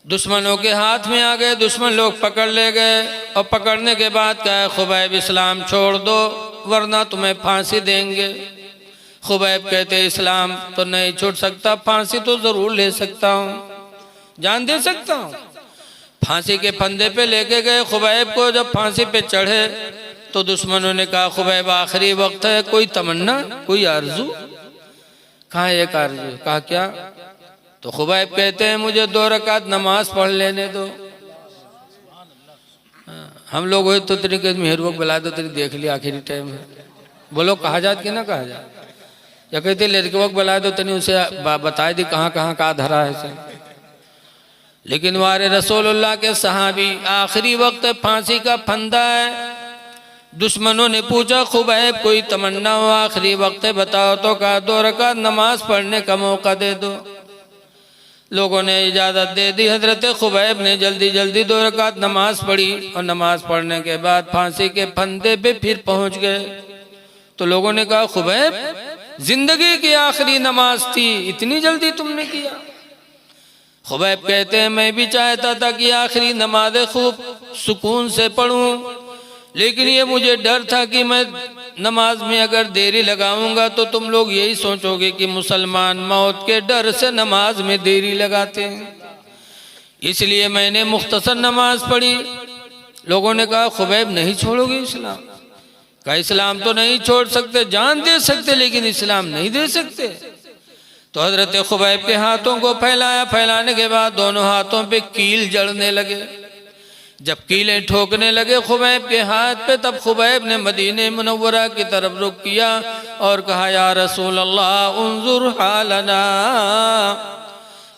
दुश्मनों के हाथ में आ गए, दुश्मन लोग पकड़ ले गए और पकड़ने के बाद कहा खुबैब इस्लाम छोड़ दो वरना तुम्हें फांसी देंगे। खुबैब कहते इस्लाम तो नहीं छोड़ सकता, फांसी तो जरूर ले सकता हूँ, जान दे सकता हूँ। फांसी के फंदे पे लेके गए खुबैब को। जब फांसी पे चढ़े तो दुश्मनों ने कहा खुबैब आखिरी वक्त है, कोई तमन्ना, कोई आरजू। कहा एक आरजू। कहा क्या। तो खुबैब कहते हैं मुझे 2 रकात नमाज पढ़ लेने दो। हम लोग हो तो तेरे मेहरबक बुला दो, तेरी देख लिया आखिरी टाइम है। बोलो कहा जात कि ना कहा जात। या कहते लड़के वक्त बुला दो, तेने उसे बता दी कहाँ कहाँ का धरा है से। लेकिन वारे रसूलुल्लाह के सहाबी, आखिरी वक्त फांसी का फंदा है। दुश्मनों ने पूछा खुबैब कोई तमन्ना हो, आखिरी वक्त बताओ। तो कहा 2 रकात नमाज पढ़ने का मौका दे दो। लोगों ने इजाज़त दे दी। हजरत खुबैब ने जल्दी जल्दी 2 रकात नमाज पढ़ी और नमाज पढ़ने के बाद फांसी के फंदे पे फिर पहुंच गए। तो लोगों ने कहा खुबैब जिंदगी की आखिरी नमाज थी, इतनी जल्दी तुमने किया। खुबैब कहते हैं मैं भी चाहता था कि आखिरी नमाज खूब सुकून से पढ़ूं, लेकिन ये मुझे डर था कि मैं नमाज में अगर देरी लगाऊंगा तो तुम लोग यही सोचोगे कि मुसलमान मौत के डर से नमाज में देरी लगाते हैं, इसलिए मैंने मुख्तसर नमाज पढ़ी। लोगों ने कहा खुबैब नहीं छोड़ोगे इस्लाम। कहा इस्लाम तो नहीं छोड़ सकते, जान दे सकते लेकिन इस्लाम नहीं दे सकते। तो हजरत खुबैब के हाथों को फैलाया, फैलाने के बाद दोनों हाथों पे कील जड़ने लगे। जब कीलें ठोकने लगे खुबैब के हाथ पे, तब खुबैब ने मदीने मुनव्वरा की तरफ रुख किया और कहा या रसूल अल्लाह उन्जुर हालना,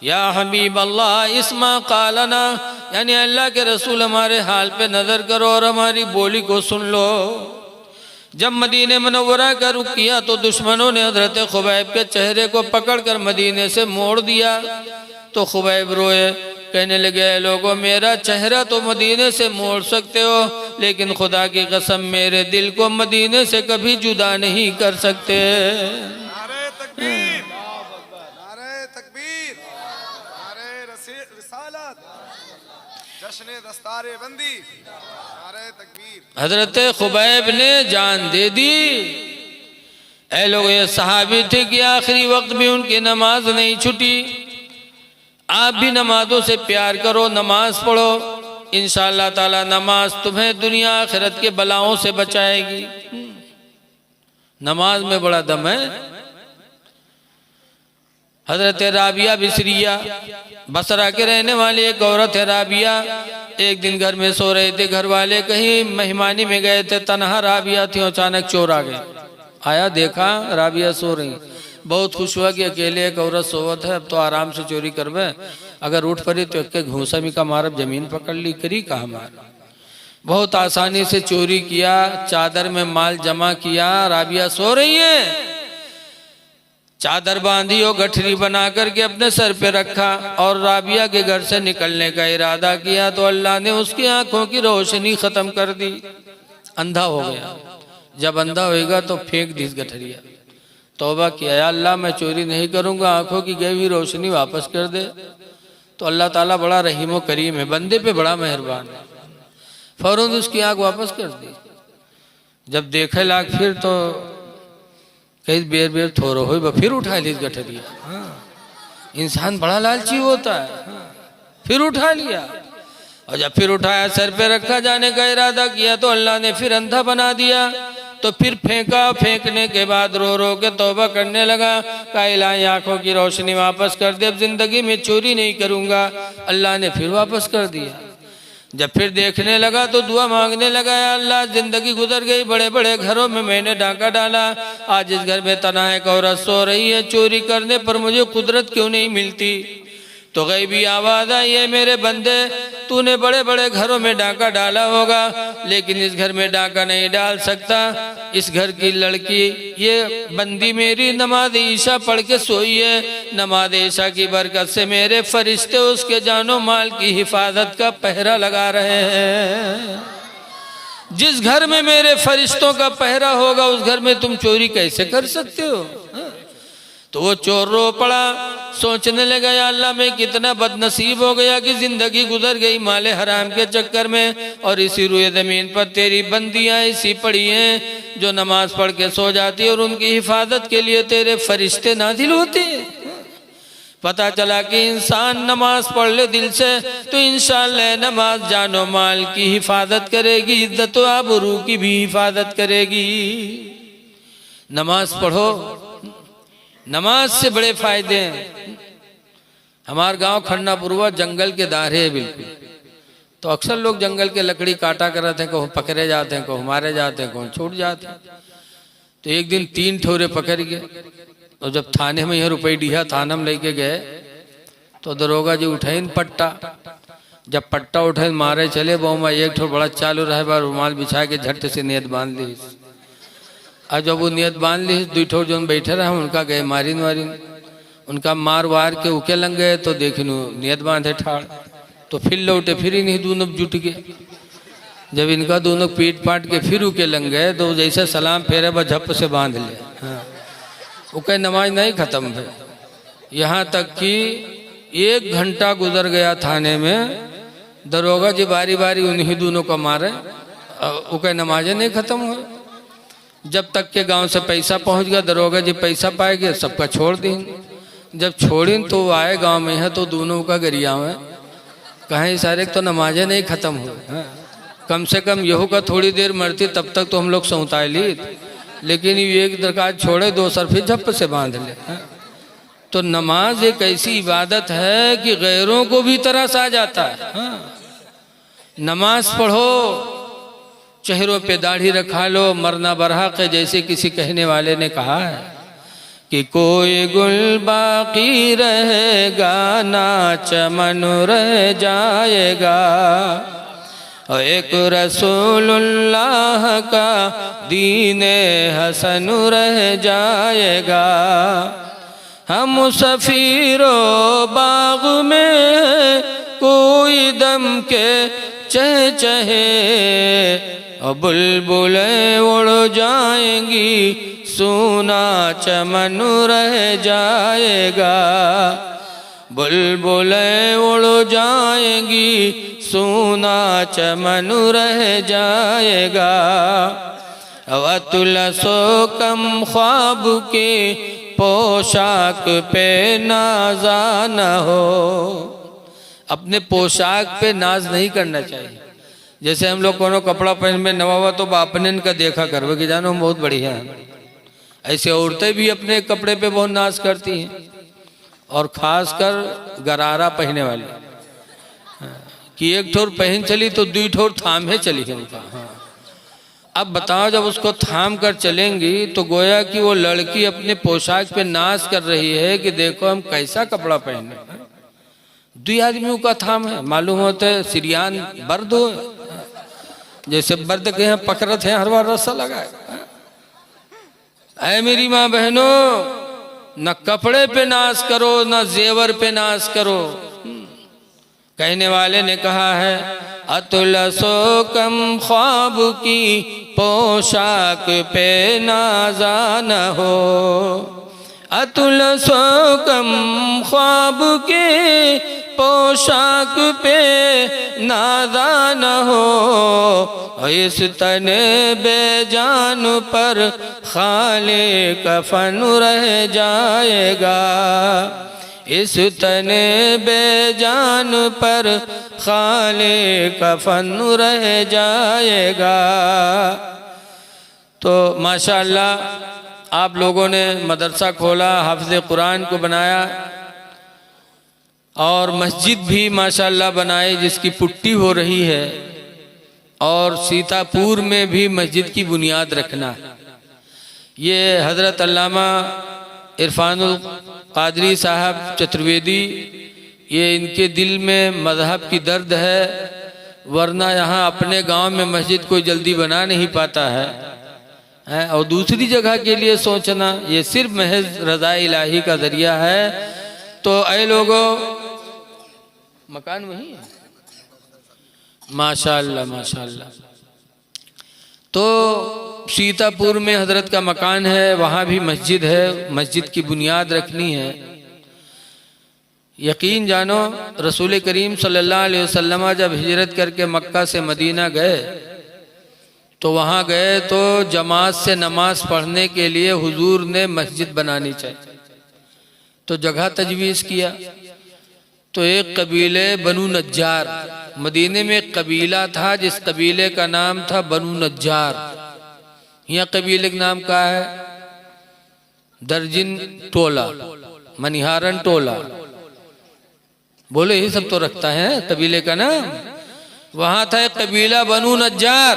या हबीब अल्लाह इस्मा कालना, यानी अल्लाह के रसूल हमारे हाल पे नजर करो और हमारी बोली को सुन लो। जब मदीने मुनव्वरा का रुख किया तो दुश्मनों ने हजरत खुबैब के चेहरे को पकड़कर मदीने से मोड़ दिया। तो खुबैब रोए, कहने लगे लोगों मेरा चेहरा तो मदीने से मोड़ सकते हो, लेकिन खुदा की कसम मेरे दिल को मदीने से कभी जुदा नहीं कर सकते। तकबीर, नारे तकबीर, नारे रिसालत, जश्न दस्तारे बंदी, नारे तकबीर। हजरत खुबैब ने जान दे दी। ऐ लोग, ये सहाबी थे कि आखिरी वक्त भी उनकी नमाज नहीं छूटी। आप भी नमाजों से प्यार करो, नमाज पढ़ो, इंशाअल्लाह ताला नमाज तुम्हें दुनिया आखिरत के बलाओं से बचाएगी। नमाज में बड़ा दम है। हजरत राबिया बिसरिया, बसरा के रहने वाली एक औरत है राबिया। एक दिन घर में सो रहे थे, घर वाले कहीं मेहमानी में गए थे, तनहा राबिया थी। अचानक चोर आ गए, आया देखा राबिया सो रही। बहुत खुश हुआ कि अकेले एक औरत सोवत है, अब तो आराम से चोरी करवे। अगर उठ पड़ी तो एक घूसा मी का मारब, जमीन पकड़ ली, करी कहा मार। बहुत आसानी से चोरी किया, चादर में माल जमा किया। राबिया सो रही है, चादर बांधी और गठरी बना करके अपने सर पे रखा और राबिया के घर से निकलने का इरादा किया तो अल्लाह ने उसकी आंखों की रोशनी खत्म कर दी, अंधा हो गया। जब अंधा होएगा तो फेंक दी गठरिया। तौबा किया, या अल्लाह मैं चोरी नहीं करूंगा, आंखों की गई हुई रोशनी वापस कर दे। तो अल्लाह ताला बड़ा रहीम व करीम है, बंदे पे बड़ा मेहरबान है। फौरन उसकी आंख वापस कर दी। जब देखे लाग फिर तो कई बेर बेर थोरो हो, फिर उठा ली गठरिया। इंसान बड़ा लालची होता है। फिर उठा लिया और जब फिर उठाया, सर पे रखा, जाने का इरादा किया तो अल्लाह ने फिर अंधा बना दिया। तो फिर फेंका, फेंकने के बाद रो रो के तौबा करने लगा, कहा इलाही आंखों की रोशनी वापस कर दे, अब जिंदगी में चोरी नहीं करूंगा। अल्लाह ने फिर वापस कर दिया। जब फिर देखने लगा तो दुआ मांगने लगा, या अल्लाह जिंदगी गुजर गई, बड़े बड़े घरों में मैंने डाका डाला, आज इस घर में तन्हा एक औरत सो रही है, चोरी करने पर मुझे कुदरत क्यों नहीं मिलती। तो गैबी आवाज आई, है मेरे बंदे, तूने बड़े बड़े घरों में डाका डाला होगा, लेकिन इस घर में डाका नहीं डाल सकता। इस घर की लड़की, ये बंदी मेरी नमाज ईशा पढ़ के सोई है, नमाज ईशा की बरकत से मेरे फरिश्ते उसके जानो माल की हिफाजत का पहरा लगा रहे हैं। जिस घर में मेरे फरिश्तों का पहरा होगा उस घर में तुम चोरी कैसे कर सकते हो। तो वो चोर रो पड़ा, सोचने लगा, या अल्लाह मैं कितना बदनसीब हो गया कि जिंदगी गुजर गई माले हराम के चक्कर में, और इसी रुए जमीन पर तेरी बंदियां ऐसी पड़ी हैं जो नमाज पढ़ के सो जाती है और उनकी हिफाजत के लिए तेरे फरिश्ते नाजिल होते हैं। पता चला कि इंसान नमाज पढ़ ले दिल से तो इंशाअल्लाह नमाज जानो माल की हिफाजत करेगी, इज्जत व आबरू की भी हिफाजत करेगी। नमाज पढ़ो, नमाज से बड़े फायदे हैं। हमारे गांव खन्नापुरवा जंगल के दारे है बिल्कुल, तो अक्सर लोग जंगल के लकड़ी काटा करते हैं, कहूँ पकड़े जाते हैं, कहूँ मारे जाते हैं, कहूँ छूट जाते हैं। तो एक दिन 3 ठोरे पकड़ गए। तो जब थाने में यह रुपये डिहा थाना में लेके गए तो दरोगा जी उठाइन पट्टा। जब पट्टा उठाइन मारे चले, बहु में एक ठो बड़ा चालू रहे, बार रुमाल बिछा के झट से नियत बांध ली। और जब वो नियत बांध ली, 2 ठो जो बैठे रहे उनका गए मारिन वारिन, उनका मार वार के उके लग गए। तो देखिन नियत बांधे ठाड़, तो फिर लौटे, फिर ही नहीं दोनों जुट गए। जब इनका दोनों पीट पाट के फिर उके लग गए तो जैसे सलाम फेरे बस झप से बांध लिया। हाँ, उके नमाज नहीं खत्म भे। यहाँ तक कि 1 घंटा गुजर गया थाने में, दरोगा जी बारी बारी उन्हीं दोनों को मारे, उके नमाजें नहीं खत्म हुए। जब तक के गांव से पैसा पहुंच गया, दरोगा जी पैसा पाएंगे, सबका छोड़ दी। जब छोड़ी तो आए गांव में है तो दोनों का गरिया में कहीं सारे तो नमाजें नहीं खत्म हुई। कम से कम यहू का थोड़ी देर मरती तब तक तो हम लोग सौताए ली, लेकिन ये एक दरकार छोड़े, 2 सर फिर झप से बांध ले। तो नमाज एक ऐसी इबादत है कि गैरों को भी तरस आ जाता है। नमाज पढ़ो, चेहरों पे दाढ़ी रखा लो, मरना बरहक है, जैसे किसी कहने वाले ने कहा है कि कोई गुल बाकी रहेगा ना चमन रह जाएगा, और एक रसूलुल्लाह का दीने हसन रह जाएगा। हम सफीरो बाग में कोई दम के चहचहे, और बुलबुलें उड़ जाएंगी सूना चमन रह जाएगा, बुलबुलें उड़ जाएंगी, सूना चमन रह जाएगा। वतुलसो कम ख्वाब के पोशाक पे नाज़ा न हो। अपने पोशाक पे नाज नहीं करना चाहिए। जैसे हम लोग कोनो कपड़ा पहन में नवा हुआ तो अपने इनका देखा करवे कि जानो हम बहुत बढ़िया हैं। ऐसे औरतें भी अपने कपड़े पे बहुत नाज करती हैं, और खासकर गरारा पहने वाली कि एक ठोर पहन चली तो दुई ठोर थामे चली है उनका। अब बताओ, जब उसको थाम कर चलेंगी तो गोया कि वो लड़की अपने पोशाक पे नाज कर रही है कि देखो हम कैसा कपड़ा पहने। दुई आदमियों का थाम है, मालूम होता है सिरियान बर्द हो, जैसे बर्द के यहाँ पकड़त है हर बार रस्सा लगाए। ऐ मेरी माँ बहनों, न कपड़े पे नाज करो न जेवर पे नाज करो। कहने वाले ने कहा है अतुलसो कम ख्वाब की पोशाक पे नाज़ा न हो। अतुलसो कम ख्वाब के पोशाक पे नाज़ा न हो। इस तने बेजान पर खाले कफन रह जाएगा। इस तने बेजान पर खाले कफन रह जाएगा। तो माशाअल्लाह आप लोगों ने मदरसा खोला, हाफिज़ कुरान को बनाया, और मस्जिद भी माशाअल्लाह बनाई जिसकी पुट्टी हो रही है, और सीतापुर में भी मस्जिद की बुनियाद रखना। ये हज़रत अल्लामा इरफानुल कादरी साहब चतुर्वेदी, ये इनके दिल में मज़हब की दर्द है, वरना यहाँ अपने गांव में मस्जिद कोई जल्दी बना नहीं पाता है। और दूसरी जगह के लिए सोचना ये सिर्फ महज रज़ा इलाही का ज़रिया है। तो ऐ लोगों, मकान वही है माशाअल्लाह माशाअल्लाह। तो सीतापुर में हजरत का मकान है, वहाँ भी मस्जिद है, मस्जिद की बुनियाद रखनी है। यकीन जानो रसूल करीम सल्लल्लाहु अलैहि वसल्लम जब हिजरत करके मक्का से मदीना गए तो वहाँ गए तो जमात से नमाज पढ़ने के लिए हुजूर ने मस्जिद बनानी चाहिए, तो जगह तजवीज़ किया। तो एक कबीले बनु नज्जार, मदीने में एक कबीला था जिस कबीले का नाम था बनु नज्जार। यहाँ कबीले का नाम क्या है? दर्जिन टोला, मनिहारन टोला, बोले ये सब तो रखता है कबीले का नाम। वहां था एक कबीला बनु नज्जार।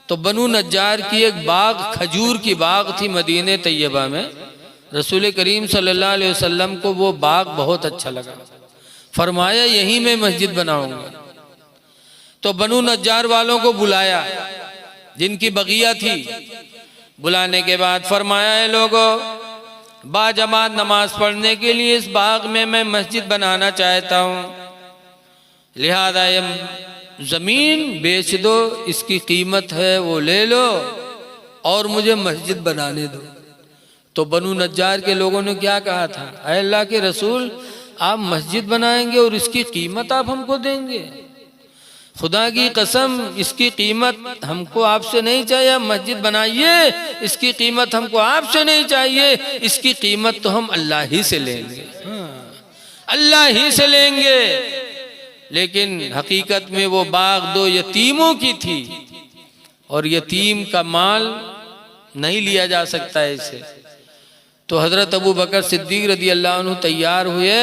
तो बनु नज्जार की एक बाग, खजूर की बाग थी मदीने तैयबा में। रसूल करीम सल्लल्लाहु अलैहि वसल्लम को वो बाग बहुत अच्छा लगा, फरमाया यहीं मैं मस्जिद बनाऊंगा। तो बनु नज्जार वालों को बुलाया जिनकी बगिया थी। बुलाने के बाद फरमाया है लोगों, बाजमात नमाज पढ़ने के लिए इस बाग में मैं मस्जिद बनाना चाहता हूँ, लिहाजा ये ज़मीन बेच दो, इसकी कीमत है वो ले लो और मुझे मस्जिद बनाने दो। तो बनु नज्जार के लोगों ने क्या कहा था, ऐ अल्लाह के रसूल, आप मस्जिद बनाएंगे और इसकी कीमत आप हमको देंगे? खुदा की कसम, इसकी कीमत हमको आपसे नहीं चाहिए। मस्जिद बनाइए, इसकी कीमत हमको आपसे नहीं चाहिए, इसकी कीमत तो हम अल्लाह ही से लेंगे, अल्लाह ही से लेंगे। लेकिन हकीकत में वो बाग दो यतीमों की थी और यतीम का माल नहीं लिया जा सकता है इसे। तो हजरत अबू बकर सिद्दीक रदी अल्लाह अन्हु तैयार हुए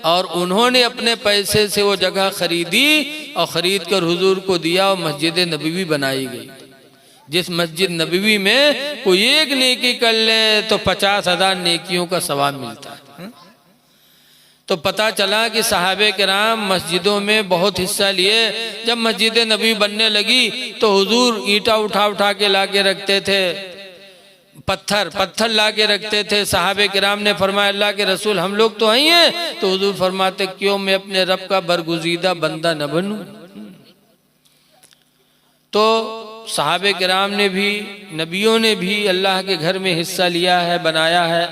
और उन्होंने अपने पैसे से वो जगह खरीदी और ख़रीद कर हुजूर को दिया और मस्जिद नबवी बनाई गई। जिस मस्जिद नबवी में कोई एक नेकी कर ले तो 50,000 नेकियों का सवाब मिलता है। तो पता चला कि सहाबे किराम मस्जिदों में बहुत हिस्सा लिए। जब मस्जिद नबवी बनने लगी तो हुजूर ईंटा उठा उठा के ला के रखते थे, पत्थर ला के रखते थे। सहाबे किराम ने फरमाया अल्लाह के रसूल हम लोग तो आई हैं। तो हुजूर फरमाते क्यों मैं अपने रब का बरगुजीदा बंदा न बनूं? तो सहाबे किराम ने भी, नबियों ने भी अल्लाह के घर में हिस्सा लिया है, बनाया है।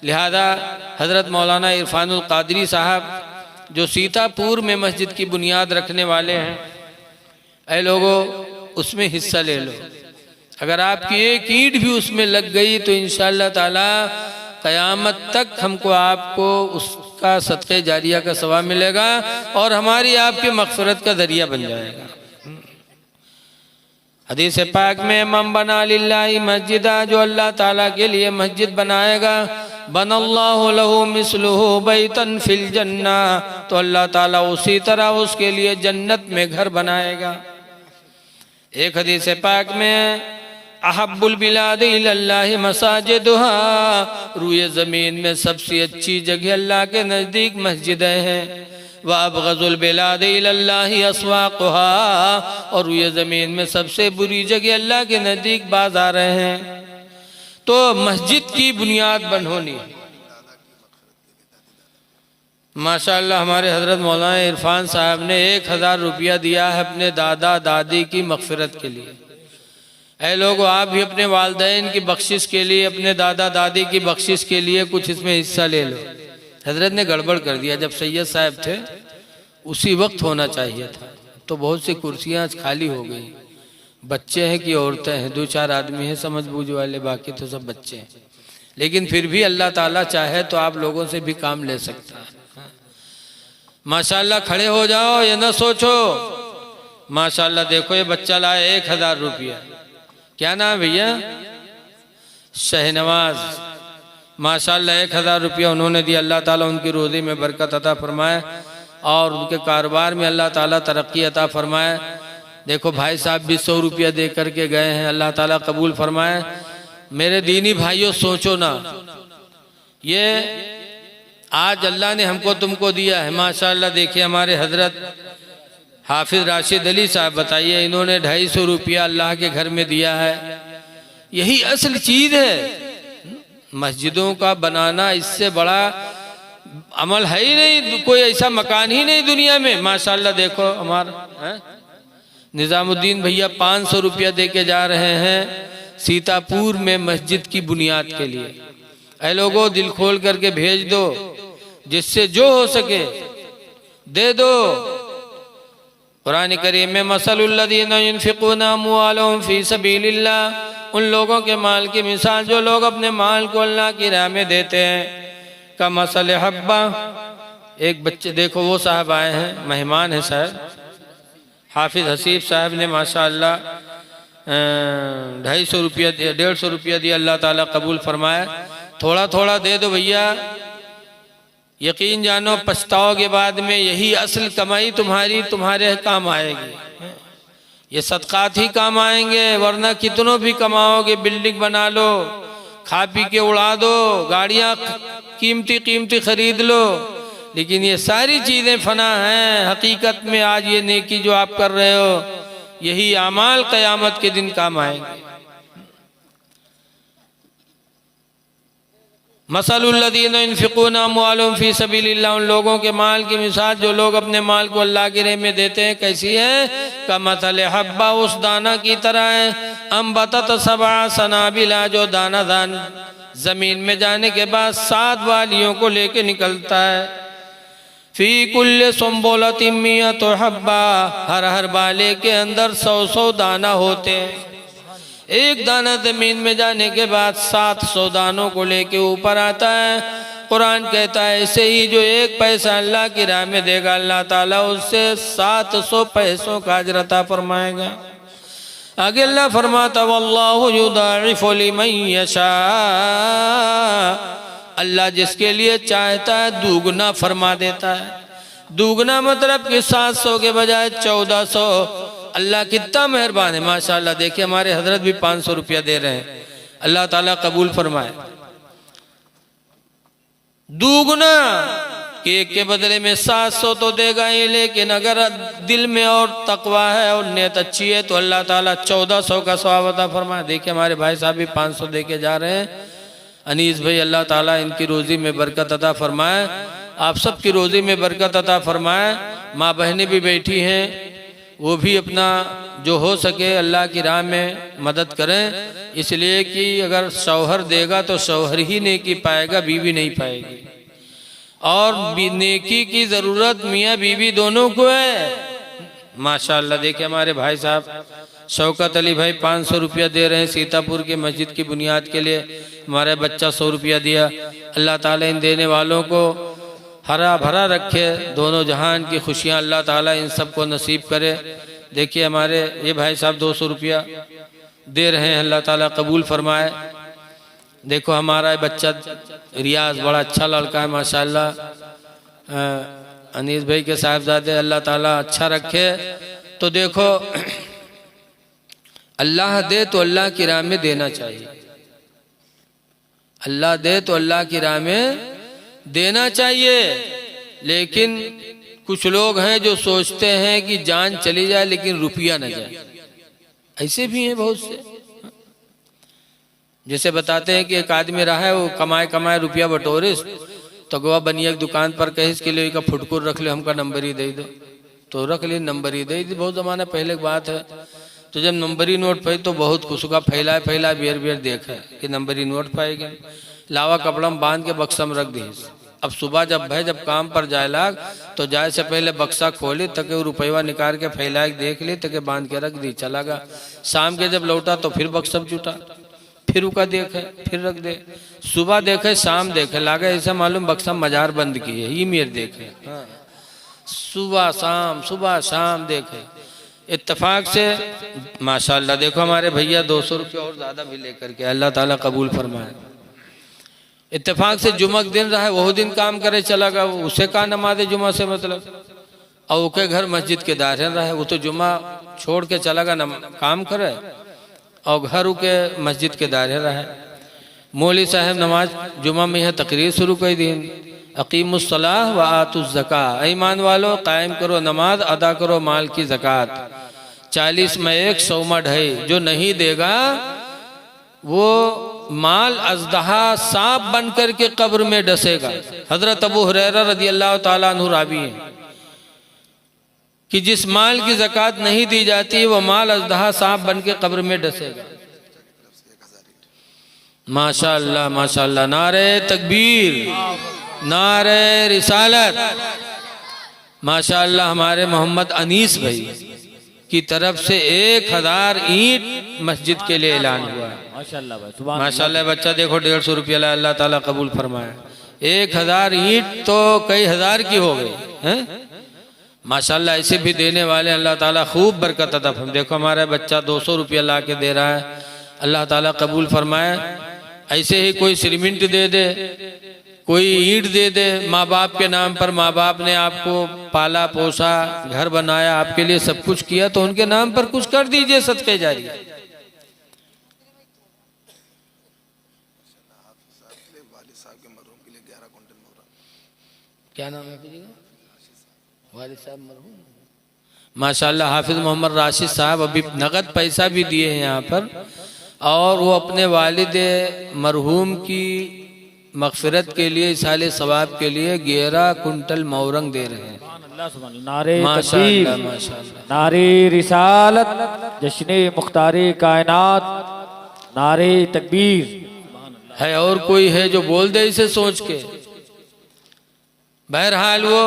लिहाजा हज़रत मौलाना इरफानुल कादरी साहब जो सीतापुर में मस्जिद की बुनियाद रखने वाले हैं, ऐ लोगों उसमें हिस्सा ले लो। अगर आपकी एक ईंट भी उसमें लग गई तो इंशाअल्लाह ताला क़यामत तक हमको आपको उसका सदक़े जारिया का सवाब मिलेगा और हमारी आपकी मग़फ़िरत का ज़रिया बन जाएगा। हदीस पाक में मन बना लिल्लाहि मस्जिदा, जो अल्लाह ताला के लिए मस्जिद बनाएगा, बनल्लाहु लहू मिस्लुहु बैतन फिल जन्ना, तो अल्लाह ताला उसी तरह उसके लिए जन्नत में घर बनाएगा। एक हदीस पाक में अहब्बुल बिलाद इलल्लाहि मसाजिदुहा, रूए ज़मीन में सबसे अच्छी जगह अल्लाह के नज़दीक मस्जिदें हैं। व अबग़ज़ुल बिलाद इलल्लाहि अस्वाक़ुहा, और रूए ज़मीन में सबसे बुरी जगह अल्लाह के नज़दीक बाज़ार हैं। तो मस्जिद की बुनियाद बन होनी। माशाअल्लाह हमारे हज़रत मौलाना इरफान साहब ने 1000 रुपया दिया है अपने दादा दादी की मग़फ़िरत के लिए। ऐ लोगों, आप भी अपने वालिदैन की बख्शिश के लिए, अपने दादा दादी की बख्शिश के लिए कुछ इसमें हिस्सा ले लो। हजरत ने गड़बड़ कर दिया, जब सैयद साहब थे उसी वक्त होना चाहिए था। तो बहुत सी कुर्सियाँ आज खाली हो गई। बच्चे हैं कि औरतें हैं, 2-4 आदमी हैं समझ बूझ वाले, बाकी तो सब बच्चे हैं। लेकिन फिर भी अल्लाह ताला चाहे तो आप लोगों से भी काम ले सकता है। माशाअल्लाह खड़े हो जाओ, ये ना सोचो। माशाअल्लाह देखो ये बच्चा लाए 1000 रुपया। क्या नाम भैया? शहनवाज। माशाअल्लाह 1000 रुपया उन्होंने दिया। अल्लाह ताला उनकी रोज़ी में बरकत अता फरमाए और उनके कारोबार में अल्लाह ताला तरक्की अता फरमाए। देखो भाई साहब भी 100 रुपया दे करके गए हैं, अल्लाह ताला कबूल फरमाए। मेरे दीनी भाइयों सोचो ना, ये आज अल्लाह ने हमको तुमको दिया है। माशाअल्लाह देखिए हमारे हजरत हाफिज राशिद अली साहब, बताइए इन्होंने 250 रुपया अल्लाह के घर में दिया है। यही असल चीज़ है मस्जिदों का बनाना, इससे बड़ा अमल है ही नहीं, कोई ऐसा मकान ही नहीं दुनिया में। माशाअल्लाह देखो हमारा निज़ामुद्दीन भैया 500 रुपया दे के जा रहे हैं सीतापुर में मस्जिद की बुनियाद के लिए। ऐ लोगों दिल खोल करके भेज दो, जिससे जो हो सके दे दो। कुरान करीम में मसलुल्लज़ीना युनफ़िक़ूना अम्वालहुम फ़ी सबीलिल्लाह, उन लोगों के माल की मिसाल जो लोग अपने माल को अल्लाह की राह में देते हैं, का मसल हब्बा। एक बच्चे देखो वो साहब आए हैं, मेहमान है साहब हाफिज हसीब साहब ने माशाअल्लाह 250 रुपया दिया, 150 रुपया दिया। अल्लाह ताला कबूल फरमाए। थोड़ा थोड़ा दे दो भैया, यकीन जानो पछताओगे बाद में। यही असल कमाई तुम्हारे काम आएगी। ये सदकात ही काम आएंगे, वरना कितनों भी कमाओगे, बिल्डिंग बना लो, खा पी के उड़ा दो, गाड़ियाँ कीमती खरीद लो, लेकिन ये सारी चीज़ें फना हैं। हकीकत में आज ये नेकी जो आप कर रहे हो, यही आमाल क़यामत के दिन काम आएंगे। मसलुल्लज़ीना युनफ़िक़ूना अम्वालहुम फ़ी सबीलिल्लाह, उन लोगों के माल की मिसाल जो लोग अपने माल को अल्लाह की राह में देते हैं, कैसी है? कमसल हब्बा, उस दाना की तरह है। अम्बतत सबअ सनाबिला, जो दाना जमीन में जाने के बाद 7 वालियों को लेके निकलता है। फ़ी कुल्लि सुंबुलतिन मियतु हब्बा, हर बाले के अंदर 100 दाना होते हैं। एक दाना जमीन में जाने के बाद 700 दानों को लेके ऊपर आता है। कुरान कहता है ऐसे ही जो 1 पैसा अल्लाह की राह में देगा, अल्लाह ताला उससे 700 पैसों का अजर अता फरमाएगा। आगे अल्लाह फरमाता वल्लाहु युदाइफु लिमन यशा, अल्लाह जिसके लिए चाहता है दुगना फरमा देता है। दुगना मतलब कि 700 के बजाय 1400। अल्लाह कितना मेहरबान है माशाअल्लाह। देखिए हमारे हजरत भी 500 रुपया दे रहे हैं, अल्लाह ताला कबूल फरमाए। दुगना कि एक के बदले में 700 तो देगा ही, लेकिन अगर दिल में और तकवा है और नियत अच्छी है तो अल्लाह ताला 1400 का सवाब अता फरमाए। देखिए हमारे भाई साहब भी 500 दे के जा रहे हैं। अनीस भाई, अल्लाह ताला इनकी रोज़ी में बरकत अता फरमाए, आप सब की रोज़ी में बरकत अता फरमाए। माँ बहनें भी बैठी हैं, वो भी अपना जो हो सके अल्लाह की राह में मदद करें, इसलिए कि अगर शौहर देगा तो शौहर ही नेकी पाएगा, बीवी नहीं पाएगी। और नेकी की ज़रूरत मियाँ बीवी दोनों को है। माशाअल्लाह देखिए हमारे भाई साहब शौकत अली भाई 500 रुपया दे रहे हैं सीतापुर के मस्जिद की बुनियाद के लिए। हमारे बच्चा 100 रुपया दिया। अल्लाह ताला इन देने वालों को हरा भरा रखे, दोनों जहान की खुशियां अल्लाह ताला इन सबको नसीब करे। देखिए हमारे ये भाई साहब 200 रुपया दे रहे हैं, अल्लाह ताला कबूल फरमाए। देखो हमारा बच्चा रियाज बड़ा अच्छा लड़का है माशाअल्लाह, अनीस भाई के साहबजादे, अल्लाह ताला अच्छा रखे। तो देखो अल्लाह दे तो अल्लाह की राह में देना चाहिए, अल्लाह दे तो अल्लाह की राह में देना चाहिए। लेकिन कुछ लोग हैं जो सोचते हैं कि जान चली जाए लेकिन रुपया न जाए, ऐसे भी हैं बहुत से। जैसे बताते हैं कि एक आदमी रहा है, वो कमाए कमाए रुपया बटोरे, तो गोवा बनिया की दुकान पर कहे के लिए का फुटकुर रख ले, हमका नंबर ही दे दो, तो रख ले, नंबर ही दे दी। बहुत ज़माना पहले की बात है। तो जब नंबरी नोट पाई तो बहुत खुश का फैलाए बेर बेर देखा कि नंबरी नोट पाएगा, लावा कपड़ा में बांध के बक्सा में रख दी। अब सुबह जब भाई जब काम पर जाए लाग तो जाए से पहले बक्सा खोली तक रुपया निकाल के फैला के देख ली तक बांध के रख दी, चला गया। शाम के जब लौटा तो फिर बक्सा जुटा, फिर उका देखे, फिर रख दे। सुबह देखे, शाम देखे, लागे ऐसा मालूम बक्सा मजार बंद की है, ये मेरे देखे। सुबह शाम देखे। इत्तेफाक से माशाअल्लाह देखो हमारे भैया 200 रुपये और ज़्यादा भी लेकर के, अल्लाह ताला कबूल फरमाए। इत्तेफाक से जुमा के दिन रहा है, वह दिन काम करे चला गया, उसे का नमाज जुमा से मतलब। और उसके घर मस्जिद के दायरे रहा है, वो तो जुमा छोड़ के चला गया काम करे, और घर के मस्जिद के दायरे रहा है। मौली साहब नमाज जुमा में यह तकरीर शुरू कर दी, अकीमुस्सलाह व आतुज़्ज़का, ईमान वालो कायम करो नमाज, अदा करो माल की ज़कात। 40 में 1, 100 में 2.5। जो नहीं देगा वो माल अज़दहा सांप बनकर के कब्र में डसेगा। हजरत अबू हुरैरा रज़ी अल्लाह ताला अन्हु रावी हैं कि जिस माल की ज़कात नहीं दी जाती वो माल अज़दहा सांप बन के कब्र में डसेगा। माशाअल्लाह माशाअल्लाह, नारे तकबीर, नारे रिसालत। माशाअल्लाह हमारे मोहम्मद अनीस भाई की तरफ से 1000 ईंट मस्जिद के लिए ऐलान हुआ है। माशाअल्लाह भाई, माशाअल्लाह। बच्चा देखो 150 रुपया ला, अल्लाह ताला कबूल फरमाए। 1000 ईंट तो कई हजार की हो गई हैं माशाअल्लाह। ऐसे भी देने वाले अल्लाह ताला खूब बरकत अता फरमाए। देखो हमारा बच्चा 200 रुपया ला के दे रहा है, अल्लाह ताला कबूल फरमाए। ऐसे ही कोई सीमेंट दे दे, कोई ईंट दे दे, माँ बाप के नाम पर, माँ बाप ने आपको पाला पोसा, घर बनाया, आपके लिए सब कुछ किया, तो उनके नाम पर कुछ कर दीजिए सदके जारी। क्या नाम है वालिद साहब मरहूम? माशाअल्लाह हाफिज मोहम्मद राशिद साहब अभी नगद पैसा भी दिए हैं यहाँ पर, और वो अपने वालिद मरहूम की मगफिरत के लिए, इसाले सवाब के लिए 11 कुंटल मौरंग दे रहे हैं। नारे तकबीर, नारे रिसालत, जश्ने मुख्तारे कायनात, नारे तकबीर है। और कोई है जो बोल दे इसे सोच के। बहरहाल वो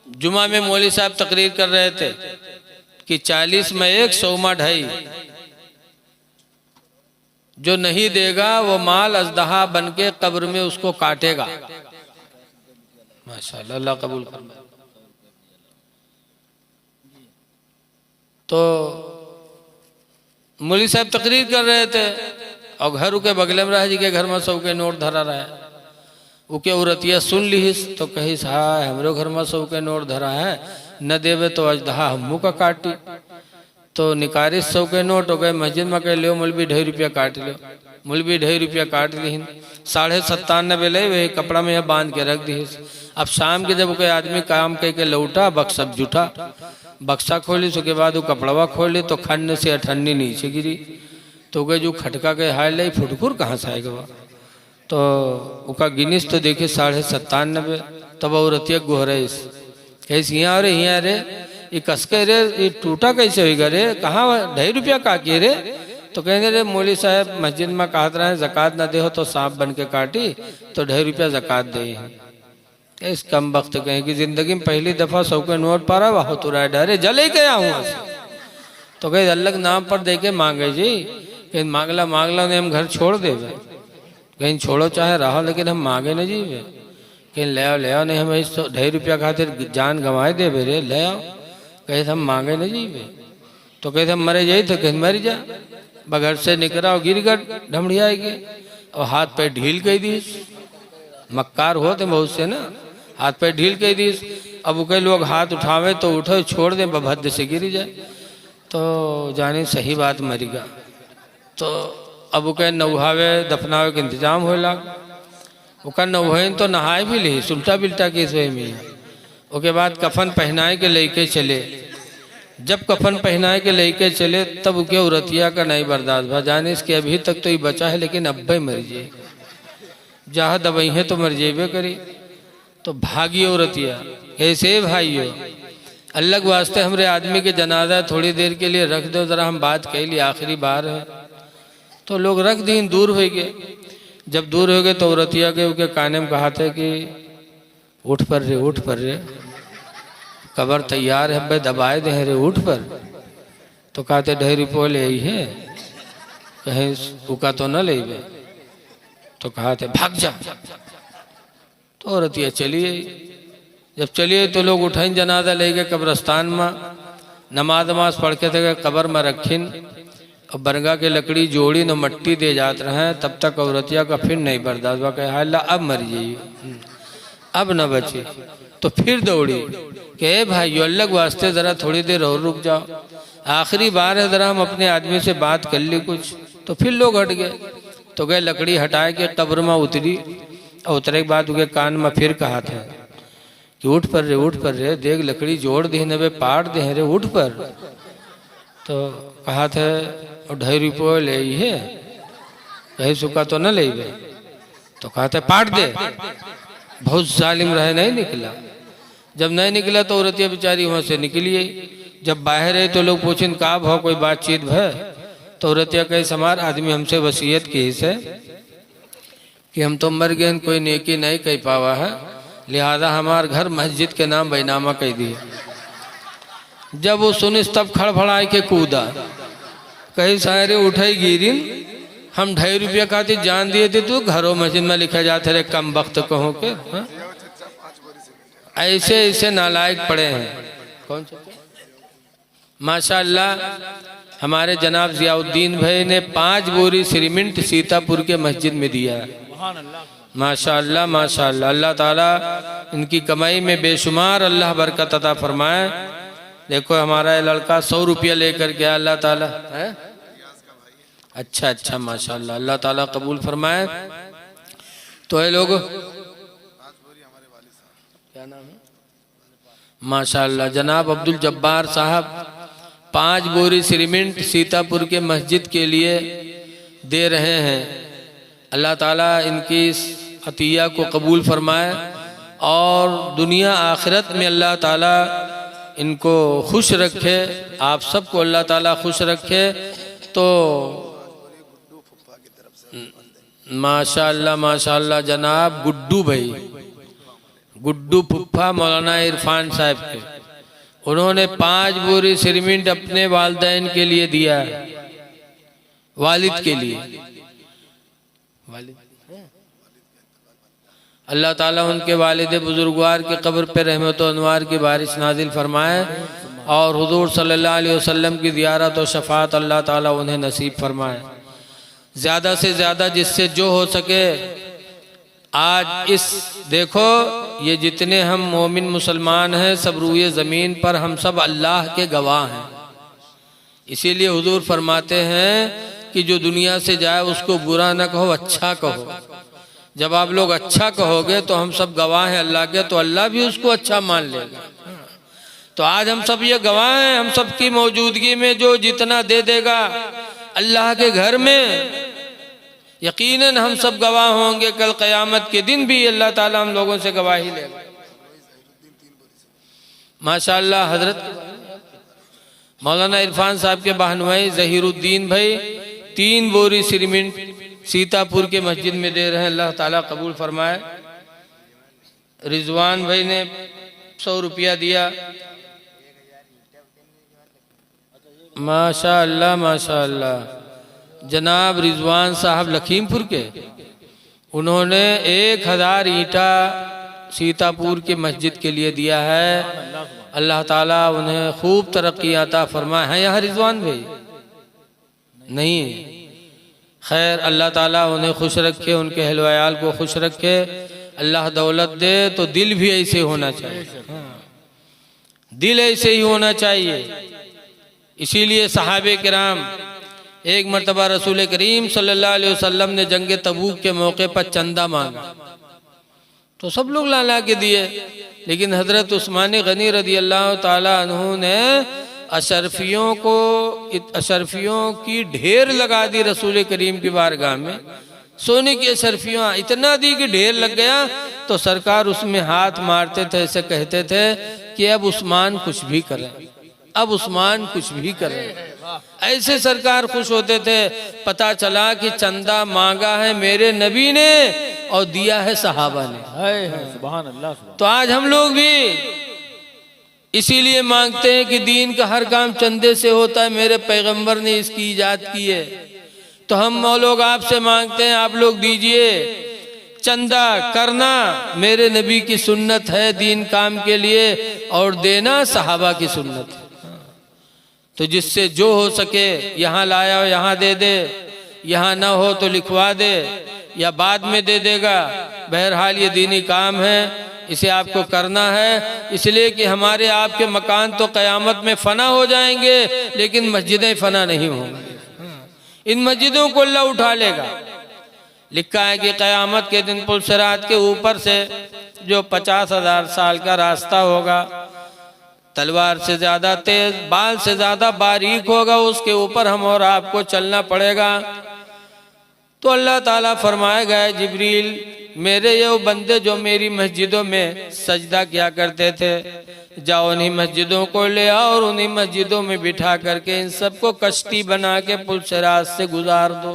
जुमा में मौली साहब तकरीर कर रहे थे कि 40 में 1, 100 में 2.5। जो नहीं देगा वो माल अज़दहा बन के कब्र में उसको काटेगा। माशाअल्लाह, अल्लाह कबूल फरमाए। तो मौली साहब तकरीर कर रहे थे और घर के बगल में रहा जी के घर में 100 के नोट धरा रहा है। उके औरतिया सुन लीस तो कहीस, हाँ हमरो घर में 100 के नोट धरा है, न देवे तो अजदहा हमू का काटी। तो निकारिस 100 के नोट हो गए, मस्जिद में कह लो मौलवी 2.5 रुपया काट लो, मौलवी 2.5 रुपया काट ली। 97.5 ले वही कपड़ा में यह बांध के रख दी। अब शाम के जब कोई आदमी काम कह के लौटा, बक्सा जुटा, बक्सा खोली, उसके बाद वो कपड़वा खोली तो खन्ने से 98 नीचे गिरी। तो गए जो खटका के हाय लाई, फुटकुर कहाँ से आएगा? तो उसका गिनीस तो देखे 97.5। तब औरतिया गोहरे कैसे यहाँ रे, यहाँ रे ये कसके रे ये टूटा कैसे होगा रे, कहाँ 2.5 रुपया का किए रे। तो कहेंगे रे मौली साहब मस्जिद में कहत रहे जक़ात न दे हो तो सांप बन के काटी, तो 2.5 रुपया जक़ात दे। इस कम वक्त कहें कि जिंदगी में पहली दफा 100 के नोट पा रहा वाह तो रहा डरे जले गया हूँ। तो कहे अलग नाम पर दे के मांगे जी, कहीं मांगला मांगला ने हम घर छोड़ दे, कहीं छोड़ो चाहे रहो लेकिन हम मांगे न जी। कहीं ले आओ नहीं, हम 2.5 रुपया खातिर जान गंवाए दे रे, ले आओ। कहे हम मांगे न जी। तो कहते हम मरे जाई, तो कहीं मर जा। बगैर से निकला और गिर गट ढमड़ियाएगी और हाथ पे ढील कह दी। मक्कार होते बहुत से ना, हाथ पे ढील कह दी। अब वो कई लोग हाथ उठावे तो उठो, छोड़ दे भद्द से गिर जाए, तो जाने सही बात मरीगा। तो अब वो कहे नौहावे दफनावे के इंतजाम हो लग, वो कह नौहे तो नहाए भी ली, उल्टा बिल्टा केस हुए में। उसके बाद कफन पहनाए के लेके चले। जब कफन पहनाए के लेके चले तब उनके औरतिया का नहीं बर्दाश्त भा, जाने इसके अभी तक तो ये बचा है लेकिन अब भी मर जाए, जहाँ दवाई है तो मर जेबे करी। तो भागी औरतिया कैसे भाइयों, अलग वास्ते हमरे आदमी के जनाजा थोड़ी देर के लिए रख दो, जरा हम बात कह ली आखिरी बार है। तो लोग रख दिन, दूर हो गए। जब दूर हो गए तो औरतिया के उनके काने में कहा था कि उठ पर रे, उठ पर रे, कबर तैयार है भाई, दबाए दे रे, उठ पर। तो कहते 2.5 रुपये ले आई है, कहीं उका तो न ले। तो कहा थे भाग जा। तो औरतिया चली आई। जब चलिए तो लोग उठाइन जनाजा ले गए कब्रस्तान में, नमाज नमाज पढ़ के थे कब्र में रखिन और बरगा के लकड़ी जोड़ी न मट्टी दे जात रहे। तब तक औरतिया का फिर नहीं बर्दाश्त हुआ, कहे हाल अब मर जाइए, अब न बचे। तो फिर दौड़ी कि भाई अलग वास्ते जरा थोड़ी देर और रुक जाओ, आखिरी बार है, जरा हम अपने आदमी से बात कर ली कुछ। तो फिर लोग हट गए। तो गए लकड़ी हटाए के कब्र में उतरी, और उतरे के बाद उनके कान में फिर कहा था कि उठ पर रे, उठ पर रे, देख लकड़ी जोड़ दे न पाट दे रे, उठ पर। तो कहा था 2.5 रुपये ले आई है, कहीं सुखा तो न ले। तो कहा था पाट दे। बहुत जालिम रहे, नहीं निकला। जब नहीं निकला तो औरतिया बेचारी वहां से निकली आई। जब बाहर है तो लोग पूछें का भाव कोई बातचीत है। तो औरतिया कहे समार आदमी हमसे वसीयत की है कि हम तो मर गए, कोई नेकी नहीं कह पावा है, लिहाजा हमार घर मस्जिद के नाम बैनामा कह दिए। जब वो सुनिस तब खड़फड़ाए के कूदा, कहीं सारे उठाई गिरिन, हम 2.5 रुपया खातिर जान दिए थे, तो घरों मस्जिद में लिखा जाते रहे कम वक्त कहो के। हाँ? ऐसे ऐसे नालायक पड़े हैं। कौन सा माशाअल्लाह हमारे जनाब जियाउद्दीन भाई ने 5 बोरी सीमेंट सीतापुर के मस्जिद में दिया है। माशाअल्लाह माशाअल्लाह, अल्लाह ताला इनकी कमाई में बेशुमार अल्लाह बरकत अता फरमाए। देखो हमारा ये लड़का 100 रुपया लेकर गया, अल्लाह ताला है। अच्छा अच्छा माशाअल्लाह, अल्लाह ताला कबूल फरमाए। तो ये लोग क्या नाम है माशाअल्लाह, जनाब अब्दुल जब्बार साहब 5 बोरी सीमेंट सीतापुर के मस्जिद के लिए दे रहे हैं। अल्लाह ताला इनकी इस अतिया को कबूल फरमाए और दुनिया आखिरत में अल्लाह ताला इनको खुश रखे, आप सबको अल्लाह ताला खुश रखे। तो माशाअल्लाह माशाअल्लाह जनाब गुड्डू भाई, गुड्डू फुफ्फा मौलाना इरफान साहब के, उन्होंने 5 बोरी सीमेंट अपने वालिदैन के लिए दिया है, वालिद के लिए। अल्लाह ताला उनके वालिद बुजुर्गवार के कब्र पे रहमत व अनवार की बारिश नाजिल फरमाए और हुजूर सल्लल्लाहु अलैहि वसल्लम की ज़ियारत और शफात अल्लाह ताला उन्हें नसीब फरमाए। ज़्यादा से ज़्यादा जिससे जो हो सके। आज इस देखो ये जितने हम मोमिन मुसलमान हैं सब रूए ज़मीन पर हम सब अल्लाह के गवाह हैं। इसीलिए हुजूर फरमाते हैं कि जो दुनिया से जाए उसको बुरा न कहो, अच्छा कहो। जब आप लोग अच्छा कहोगे तो हम सब गवाह हैं अल्लाह के, तो अल्लाह भी उसको अच्छा मान लेगा। तो आज हम सब ये गवाह हैं, हम सब की मौजूदगी में जो जितना दे देगा अल्लाह के घर में, यकीनन हम सब गवाह होंगे। कल क़यामत के दिन भी अल्लाह ताला हम लोगों से गवाही लेगा। माशाअल्लाह हजरत मौलाना इरफान साहब के बहनोई जहीरुद्दीन भाई 3 बोरी सीमेंट सीतापुर के मस्जिद में दे रहे हैं, अल्लाह ताला कबूल फरमाए। रिजवान भाई ने 100 रुपया दिया, माशा अल्लाह माशा अल्लाह। जनाब रिजवान साहब लखीमपुर के, उन्होंने 1000 ईंटा सीतापुर के मस्जिद के लिए दिया है। अल्लाह ताला उन्हें खूब तरक्की अता फरमाए। हैं यहाँ रिजवान भाई? नहीं, खैर अल्लाह ताला उन्हें खुश रखे, उनके अहल वयाल को खुश रखे। अल्लाह दौलत दे तो दिल भी ऐसे होना चाहिए, दिल ऐसे ही होना चाहिए। इसीलिए सहाबे किराम एक मरतबा रसूल करीम सल्लल्लाहु अलैहि वसल्लम ने जंग तबूक के मौके पर चंदा मांगा तो सब लोग ला के दिए, लेकिन हजरत उस्मान गनी रदी अल्लाह ताला अन्हु ने अशरफियों की ढेर लगा दी रसूल करीम की बारगाह में। सोने की अशरफियाँ इतना दी कि ढेर लग गया, तो सरकार उसमें हाथ मारते थे, ऐसे कहते थे कि अब उस्मान कुछ भी करें, अब उस्मान कुछ भी करें। ऐसे सरकार खुश होते थे। पता चला कि चंदा मांगा है मेरे नबी ने और दिया है सहाबा ने। सुभान अल्लाह। तो आज हम लोग भी इसीलिए मांगते हैं कि दीन का हर काम चंदे से होता है, मेरे पैगंबर ने इसकी इजाद की है। तो हम लोग आपसे मांगते हैं, आप लोग दीजिए। चंदा करना मेरे नबी की सुन्नत है दीन काम के लिए, और देना सहाबा की सुन्नत है। तो जिससे जो हो सके, यहाँ लाया हो यहाँ दे दे, यहाँ ना हो तो लिखवा दे या बाद में दे देगा। बहरहाल ये दीनी काम है, इसे आपको करना है। इसलिए कि हमारे आपके मकान तो क़यामत में फना हो जाएंगे, लेकिन मस्जिदें फना नहीं होंगी। इन मस्जिदों को अल्लाह उठा लेगा। लिखा है कि क़यामत के दिन पुलसिरात के ऊपर से जो 50,000 साल का रास्ता होगा, तलवार से ज्यादा तेज, बाल से ज्यादा बारीक होगा, उसके ऊपर हम और आपको चलना पड़ेगा। तो अल्लाह ताला फरमाएगा, जिब्रील मेरे ये बंदे जो मेरी मस्जिदों में सजदा किया करते थे, जाओ उन्हीं मस्जिदों को ले आओ और उन्हीं मस्जिदों में बिठा करके इन सबको कश्ती बना के पुलसिरात से गुजार दो।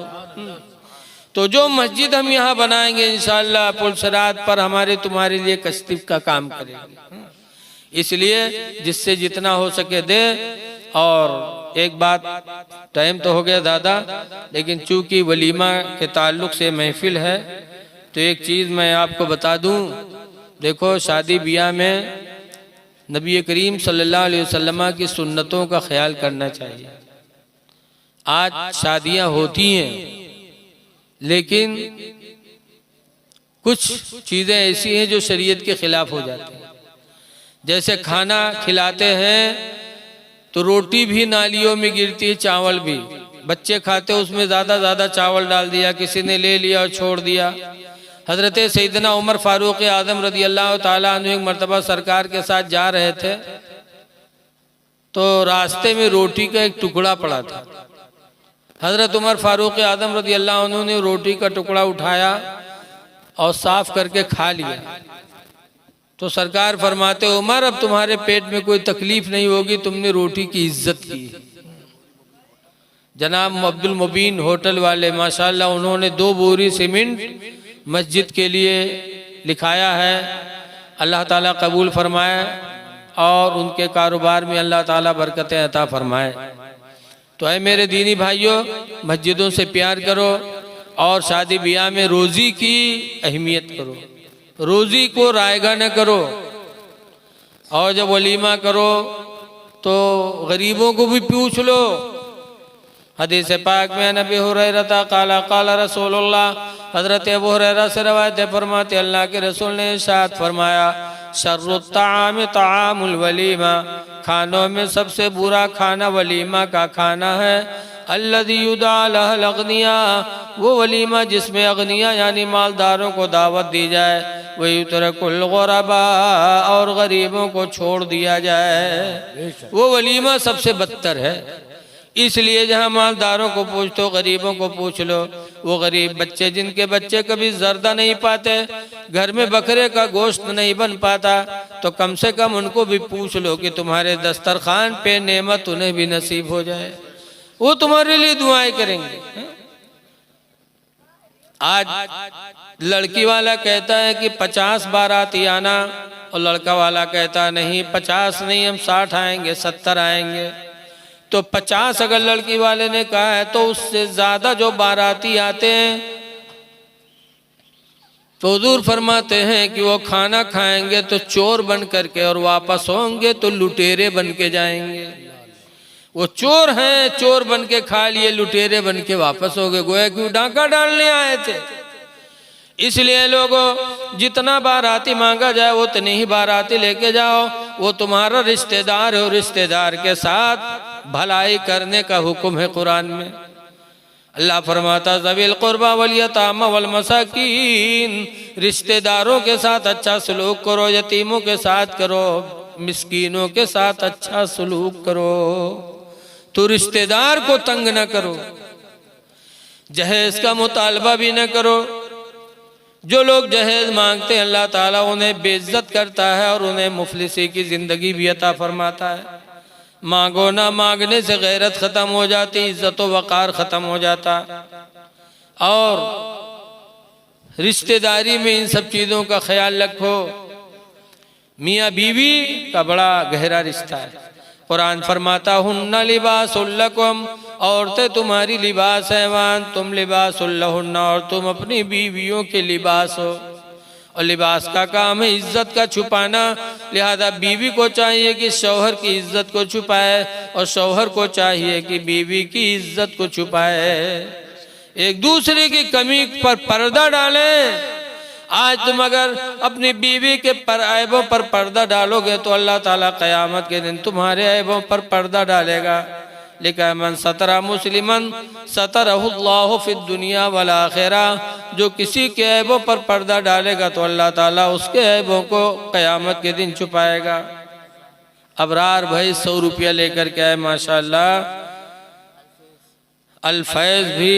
तो जो मस्जिद हम यहाँ बनाएंगे इंशाअल्लाह पुलसिरात पर हमारे तुम्हारे लिए कश्ती का काम करेंगे। इसलिए जिससे जितना हो सके दे। और एक बात, टाइम तो हो गया दादा, लेकिन चूंकि वलीमा के ताल्लुक से महफिल है तो एक चीज़ मैं आपको बता दूं। देखो, शादी ब्याह में नबी करीम सल्लल्लाहु अलैहि वसल्लम की सुन्नतों का ख्याल करना चाहिए। आज शादियां होती हैं, लेकिन कुछ चीज़ें ऐसी हैं जो शरीयत के खिलाफ हो जाती हैं। जैसे खाना खिलाते हैं तो रोटी भी नालियों में गिरती है, चावल भी। बच्चे खाते उसमें ज़्यादा चावल डाल दिया, किसी ने ले लिया और छोड़ दिया। हज़रत सैयदना उमर फारूक आज़म रदी अल्लाह ताला अन्हु एक मरतबा सरकार के साथ जा रहे थे, तो रास्ते में रोटी का एक टुकड़ा पड़ा था। हज़रत उमर फारूक आज़म रदी अल्लाह अन्हु ने रोटी का टुकड़ा उठाया और साफ करके खा लिया। तो सरकार फरमाते, उमर अब तुम्हारे पेट में कोई तकलीफ नहीं होगी, तुमने रोटी की इज्जत की। जनाब अब्दुल मुबीन होटल वाले माशाल्लाह, उन्होंने 2 बोरी सीमेंट मस्जिद के लिए लिखाया है। अल्लाह ताला कबूल फरमाए और उनके कारोबार में अल्लाह ताला बरकतें अता फरमाए। तो है मेरे दीनी भाइयों, मस्जिदों से प्यार करो और शादी ब्याह में रोज़ी की अहमियत करो, रोज़ी को रायगा न करो। और जब वलीमा करो तो गरीबों को भी पूछ लो। हदीस पाक में नबी हुरैरा काला काला रसूलुल्लाह, हजरत अबू हुरैरा से रवायत फरमाते अल्लाह के रसूल ने इरशाद फरमाया, शर्रुत ताम तामुल वलीमा, खानों में सबसे बुरा खाना वलीमा का खाना है। अल्लज़ी युदा लहल अग़निया, वो वलीमा जिसमें अग़निया यानी मालदारों को दावत दी जाए, वही युतरकुल गुरबा, और गरीबों को छोड़ दिया जाए, वो वलीमा सबसे बदतर है। इसलिए जहाँ मालदारों को पूछ तो गरीबों को पूछ लो, वो गरीब बच्चे जिनके बच्चे कभी जर्दा नहीं पाते, घर में बकरे का गोश्त नहीं बन पाता, तो कम से कम उनको भी पूछ लो कि तुम्हारे दस्तरखान पे नेमत उन्हें भी नसीब हो जाए, वो तुम्हारे लिए दुआएं करेंगे। आज लड़की वाला कहता है कि 50 बाराती आना, और लड़का वाला कहता है नहीं 50 नहीं, हम 60 आएंगे, 70 आएंगे। तो 50 अगर लड़की वाले ने कहा है तो उससे ज्यादा जो बाराती आते हैं तो हुजूर फरमाते हैं कि वो खाना खाएंगे तो चोर बन करके, और वापस होंगे तो लुटेरे बन के जाएंगे। वो चोर हैं, चोर बन के खा लिए, लुटेरे बन के वापस हो गए, गोया क्यों डाका डालने आए थे। इसलिए लोगों, जितना बाराती मांगा जाए उतनी ही बाराती लेके जाओ, वो तुम्हारा रिश्तेदार है, रिश्तेदार के साथ भलाई करने का हुक्म है कुरान में। अल्लाह फरमाता ज़विल क़ुरबा वल यतामा वल मसाकीन, रिश्तेदारों के साथ अच्छा सलूक करो, यतीमों के साथ करो, मिस्कीनों के साथ अच्छा सलूक करो। तो रिश्तेदार को तंग न करो, जहेज का मुतालबा भी न करो। जो लोग जहेज मांगते हैं अल्लाह ताला उन्हें बेइज्जत करता है और उन्हें मुफलिसी की जिंदगी भी अता फरमाता है। मांगो ना मांगने से गैरत खत्म हो जाती, इज्जत व वक़ार खत्म हो जाता। और रिश्तेदारी में इन सब चीजों का ख्याल रखो। मियाँ बीवी का बड़ा गहरा रिश्ता है। कुरान फरमाता हुन्ना लिबासुल लकुम, औरतें तुम्हारी लिबास है, वान तुम लिबासुल लहुन्ना, और तुम अपनी बीवियों के लिबास हो। और लिबास का काम है इज्जत का छुपाना, लिहाजा बीवी को चाहिए कि शौहर की इज्जत को छुपाए, और शौहर को चाहिए कि बीवी की इज्जत को छुपाए। एक दूसरे की कमी पर पर्दा डालें। आज तुम अगर अपनी बीवी के ऐबों पर पर्दा डालोगे तो अल्लाह ताला क़यामत के दिन तुम्हारे ऐबों पर पर्दा डालेगा। लिखा मन सतरा मुस्लिमन सतरहुल्लाहु फिद दुनिया वल आखिरा, जो किसी के ऐबों पर पर्दा डालेगा तो अल्लाह ताला उसके ऐबों को क़यामत के दिन छुपाएगा। अबरार भाई 100 रुपया लेकर के आए माशाअल्लाह। अल-फैज़ भी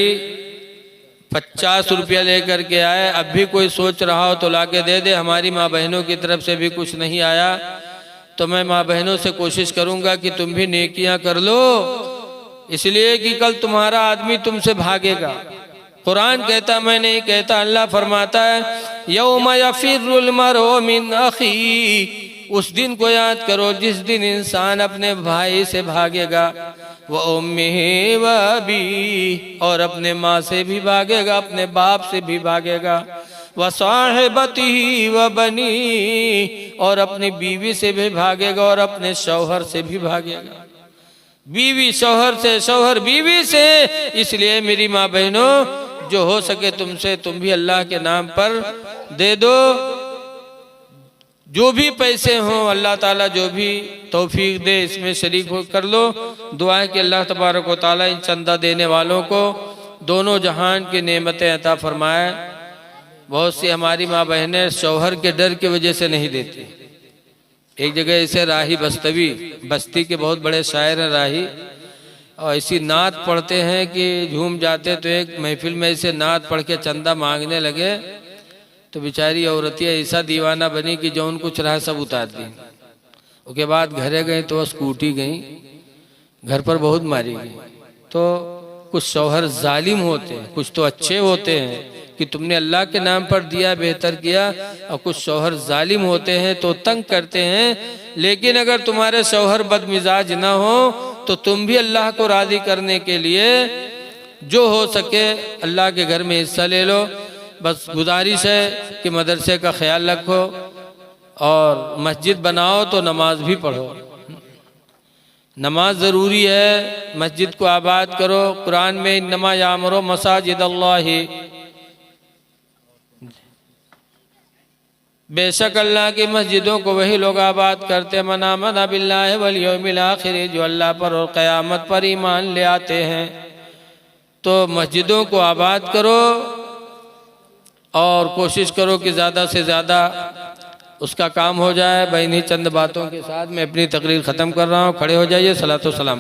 50 रुपया लेकर के आए। अब भी कोई सोच रहा हो तो लाके दे दे। हमारी माँ बहनों की तरफ से भी कुछ नहीं आया, तो मैं माँ बहनों से कोशिश करूंगा कि तुम भी नेकियां कर लो, इसलिए कि कल तुम्हारा आदमी तुमसे भागेगा। कुरान कहता, मैं नहीं कहता, अल्लाह फरमाता है यौम यफिरुल मरउ मिन अखी, उस दिन को याद करो जिस दिन इंसान अपने भाई से भागेगा, व उम्मिही व अबी, और अपने माँ से भी भागेगा, अपने बाप से भी भागेगा, व साहिबतिही व बनी, और अपनी बीवी से भी भागेगा, और अपने शौहर से भी भागेगा। बीवी शौहर से, शौहर बीवी से। इसलिए मेरी माँ बहनों, जो हो सके तुमसे तुम भी अल्लाह के नाम पर दे दो। जो भी पैसे हों अल्लाह ताला जो भी तौफीक दे इसमें शरीक हो कर लो। दुआ है कि अल्लाह तबारक व ताला इन चंदा देने वालों को दोनों जहान की नेमतें अता फरमाए। बहुत सी हमारी माँ बहनें शौहर के डर की वजह से नहीं देती। एक जगह ऐसे राही बस्तवी, बस्ती के बहुत बड़े शायर हैं राही, और ऐसी नात पढ़ते हैं कि झूम जाते। तो एक महफिल में ऐसे नात पढ़ के चंदा मांगने लगे, तो बेचारी औरतियाँ ऐसा दीवाना बनी कि जो उनको कुछ रहा सब उतार दी। उसके बाद घरे गई तो स्कूटी गई, घर पर बहुत मारी गई। तो कुछ शौहर जालिम होते हैं, कुछ तो अच्छे होते हैं कि तुमने अल्लाह के नाम पर दिया बेहतर किया, और कुछ शौहर जालिम होते हैं तो तंग करते हैं। लेकिन अगर तुम्हारे शौहर बदमिजाज ना हो तो तुम भी अल्लाह को राजी करने के लिए जो हो सके अल्लाह के घर में हिस्सा ले लो। बस गुजारिश है कि मदरसे का ख्याल रखो, और मस्जिद बनाओ तो नमाज भी पढ़ो। नमाज ज़रूरी है, मस्जिद को आबाद करो। कुरान में इन्नमा यामुरु मसाजिद अल्लाहि, बेशक अल्लाह की मस्जिदों को वही लोग आबाद करते मन आमन बिल्लाहि वल यौमिल आखिर, जो अल्लाह पर और क़यामत पर ईमान ले आते हैं। तो मस्जिदों को आबाद करो और कोशिश करो कि ज़्यादा से ज़्यादा उसका काम हो जाए। मैं इन्हीं चंद बातों के साथ मैं अपनी तकरीर ख़त्म कर रहा हूँ। खड़े हो जाइए, सलातो सलाम।